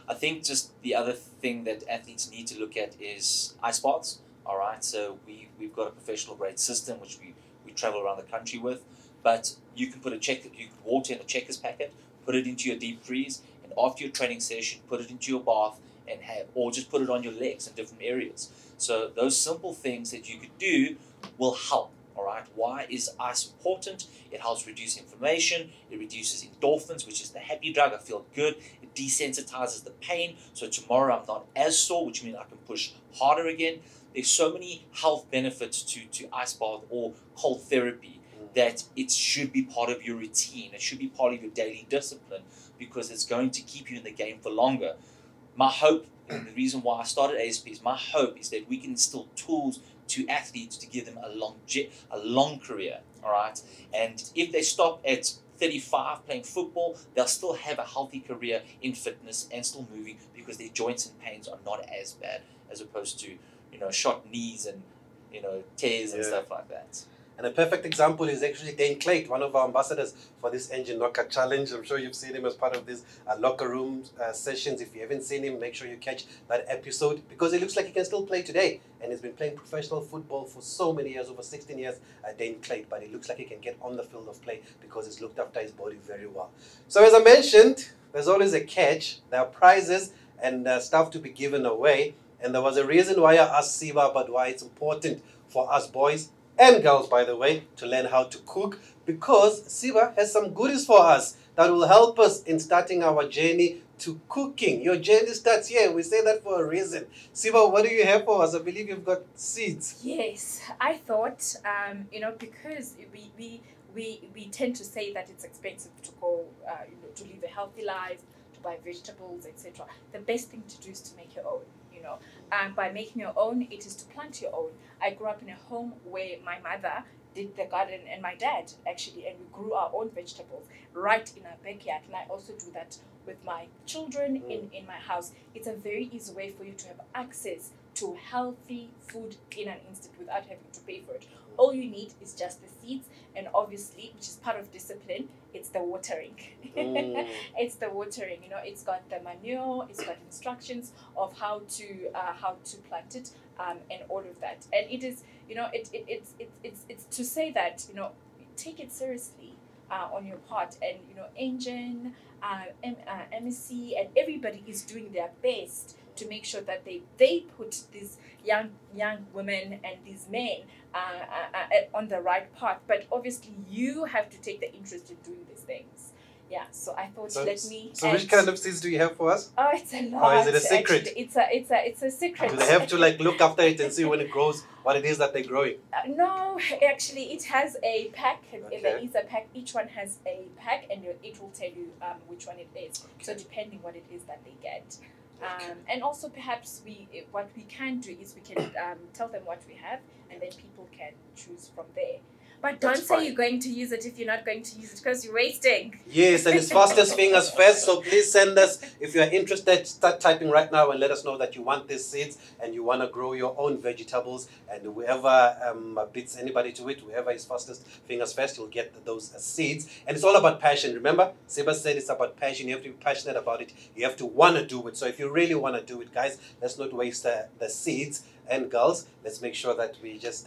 I think just the other thing that athletes need to look at is ice baths. All right. So we've got a professional grade system which we travel around the country with, but you can put you can water in a Checkers packet, put it into your deep freeze, and after your training session, put it into your bath and or just put it on your legs in different areas. So those simple things that you could do will help. All right. Why is ice important? It helps reduce inflammation. It reduces endorphins, which is the happy drug. I feel good. It desensitizes the pain. So tomorrow I'm not as sore, which means I can push harder again. There's so many health benefits to ice bath or cold therapy that it should be part of your routine. It should be part of your daily discipline, because it's going to keep you in the game for longer. My hope, and the reason why I started ASP, is my hope is that we can instill tools to athletes to give them a long career, all right? And if they stop at 35 playing football, they'll still have a healthy career in fitness and still moving, because their joints and pains are not as bad as opposed to, shot knees and, tears and stuff like that. And a perfect example is actually Dane Clayt, one of our ambassadors for this Engen Knockout Challenge. I'm sure you've seen him as part of these locker room sessions. If you haven't seen him, make sure you catch that episode, because it looks like he can still play today. And he's been playing professional football for so many years, over 16 years, Dane Clayt. But it looks like he can get on the field of play because he's looked after his body very well. So as I mentioned, there's always a catch. There are prizes and stuff to be given away. And there was a reason why I asked Siba about why it's important for us boys and girls, by the way, to learn how to cook, because Siba has some goodies for us that will help us in starting our journey to cooking. Your journey starts here. We say that for a reason. Siba, what do you have for us? I believe you've got seeds. Yes, I thought, because we tend to say that it's expensive to go, to live a healthy life, to buy vegetables, etc. The best thing to do is to make your own. By making your own, it is to plant your own. I grew up in a home where my mother did the garden, and my dad actually, and we grew our own vegetables right in our backyard. And I also do that with my children in my house. It's a very easy way for you to have access to healthy food in an instant without having to pay for it. All you need is just the seeds, and obviously, which is part of discipline, it's the watering. It's the watering. It's got the manure, it's got instructions of how to plant it, and all of that. And it is, it's to say that take it seriously on your part, and Engen, MSC, and everybody is doing their best to make sure that they put these young women and these men on the right path. But obviously, you have to take the interest in doing these things. Yeah, so I thought So which kind of seeds do you have for us? Oh, it's a lot. Or is it a secret? Actually. It's a secret. Do they have to look after it and see when it grows what it is that they're growing? No, actually, it has a pack. Okay. There is a pack. Each one has a pack, and it will tell you which one it is. Okay. So depending what it is that they get. Okay. And also perhaps what we can do is we can tell them what we have, and then people can choose from there. But don't That's say fine. you're going to use it if you're not going to use it, because you're wasting. Yes, and it's fastest fingers first. So please send us, if you're interested, start typing right now and let us know that you want these seeds and you want to grow your own vegetables. And whoever beats anybody to it, whoever is fastest fingers first, you'll get those seeds. And it's all about passion. Remember, Siba said it's about passion. You have to be passionate about it. You have to want to do it. So if you really want to do it, guys, let's not waste the seeds. And girls, let's make sure that we just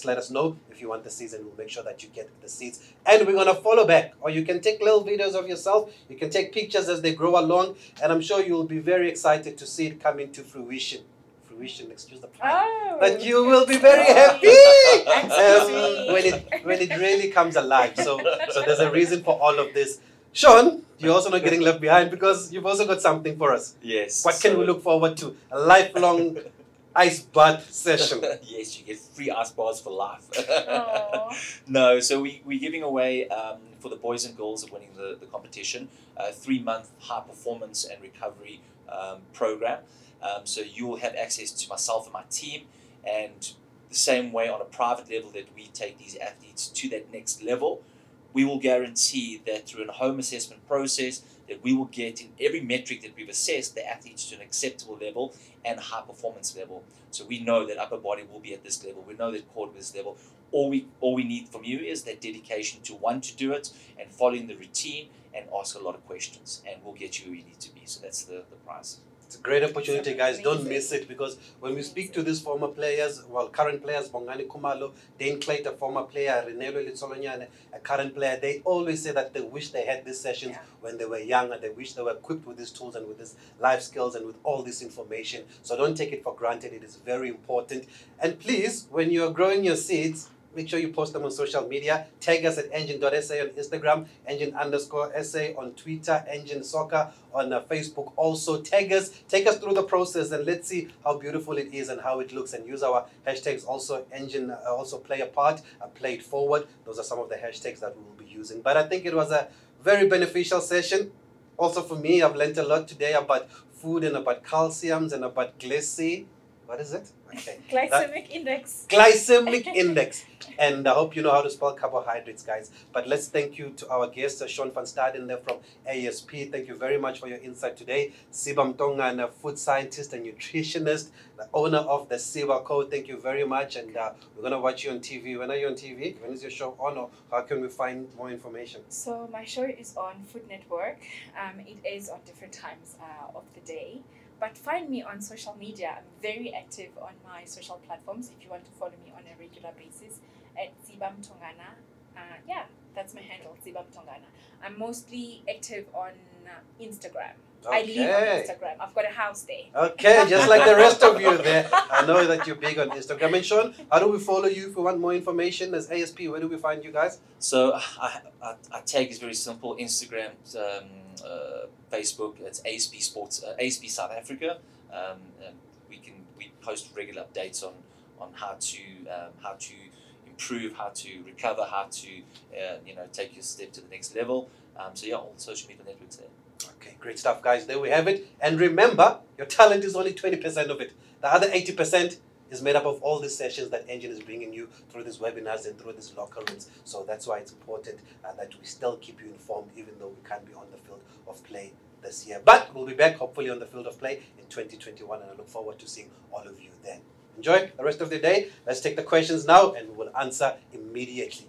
let us know if you want the seeds, and we'll make sure that you get the seeds. And we're going to follow back. Or you can take little videos of yourself. You can take pictures as they grow along. And I'm sure you'll be very excited to see it come into fruition. Excuse the pun. Oh, But you will be very happy when it really comes alive. So there's a reason for all of this. Sean, you're also not getting left behind, because you've also got something for us. Yes. What can we look forward to? A lifelong ice bath session. Yes, you get free ice baths for life. Aw. No, so we're giving away, for the boys and girls of winning the competition, a 3-month high performance and recovery program. So you will have access to myself and my team, and the same way on a private level that we take these athletes to that next level, we will guarantee that through a home assessment process that we will get in every metric that we've assessed the athletes to an acceptable level and high performance level. So we know that upper body will be at this level. We know that core at this level. All we need from you is that dedication to want to do it and following the routine and ask a lot of questions, and we'll get you where you need to be. So that's the prize. It's a great opportunity, guys. Don't miss it, because when we speak to these former players, well, current players, Bongani Kumalo, Dane Clayton, a former player, Renelo Litsolonyane, a current player, they always say that they wish they had these sessions when they were young, and they wish they were equipped with these tools and with these life skills and with all this information. So don't take it for granted. It is very important. And please, when you're growing your seeds, make sure you post them on social media. Tag us at engen.sa on Instagram, engen_SA on Twitter, Engen Soccer on Facebook. Also, tag us, take us through the process, and let's see how beautiful it is and how it looks. And use our hashtags also. Engen also play a part, play it forward. Those are some of the hashtags that we will be using. But I think it was a very beneficial session. Also for me, I've learned a lot today about food and about calciums and about glycemic. What is it? Okay. Glycemic index. Glycemic index. And I hope you know how to spell carbohydrates, guys. But let's thank you to our guest, Sean van Staden there from ASP. Thank you very much for your insight today. Siba Mtongana, food scientist and nutritionist, the owner of the Siba Co. Thank you very much. And we're going to watch you on TV. When are you on TV? When is your show on? Or how can we find more information? So my show is on Food Network. It is on different times of the day. But find me on social media. I'm very active on my social platforms if you want to follow me on a regular basis at Siba Mtongana. Yeah, that's my handle, Siba Mtongana. I'm mostly active on Instagram. Okay. I live on Instagram. I've got a house there. Okay, just like the rest of you there. I know that you're big on Instagram. And Sean, how do we follow you if we want more information as ASP? Where do we find you guys? So our tag is very simple. Instagram, Facebook, it's ASP Sports, ASP South Africa. And we post regular updates on how to improve, how to recover, how to take your step to the next level. So yeah, all social media networks there. Okay, great stuff, guys. There we have it. And remember, your talent is only 20% of it. The other 80% is made up of all these sessions that Engen is bringing you through these webinars and through these locker rooms. So that's why it's important that we still keep you informed, even though we can't be on the field of play this year. But we'll be back, hopefully, on the field of play in 2021, and I look forward to seeing all of you then. Enjoy the rest of the day. Let's take the questions now, and we will answer immediately.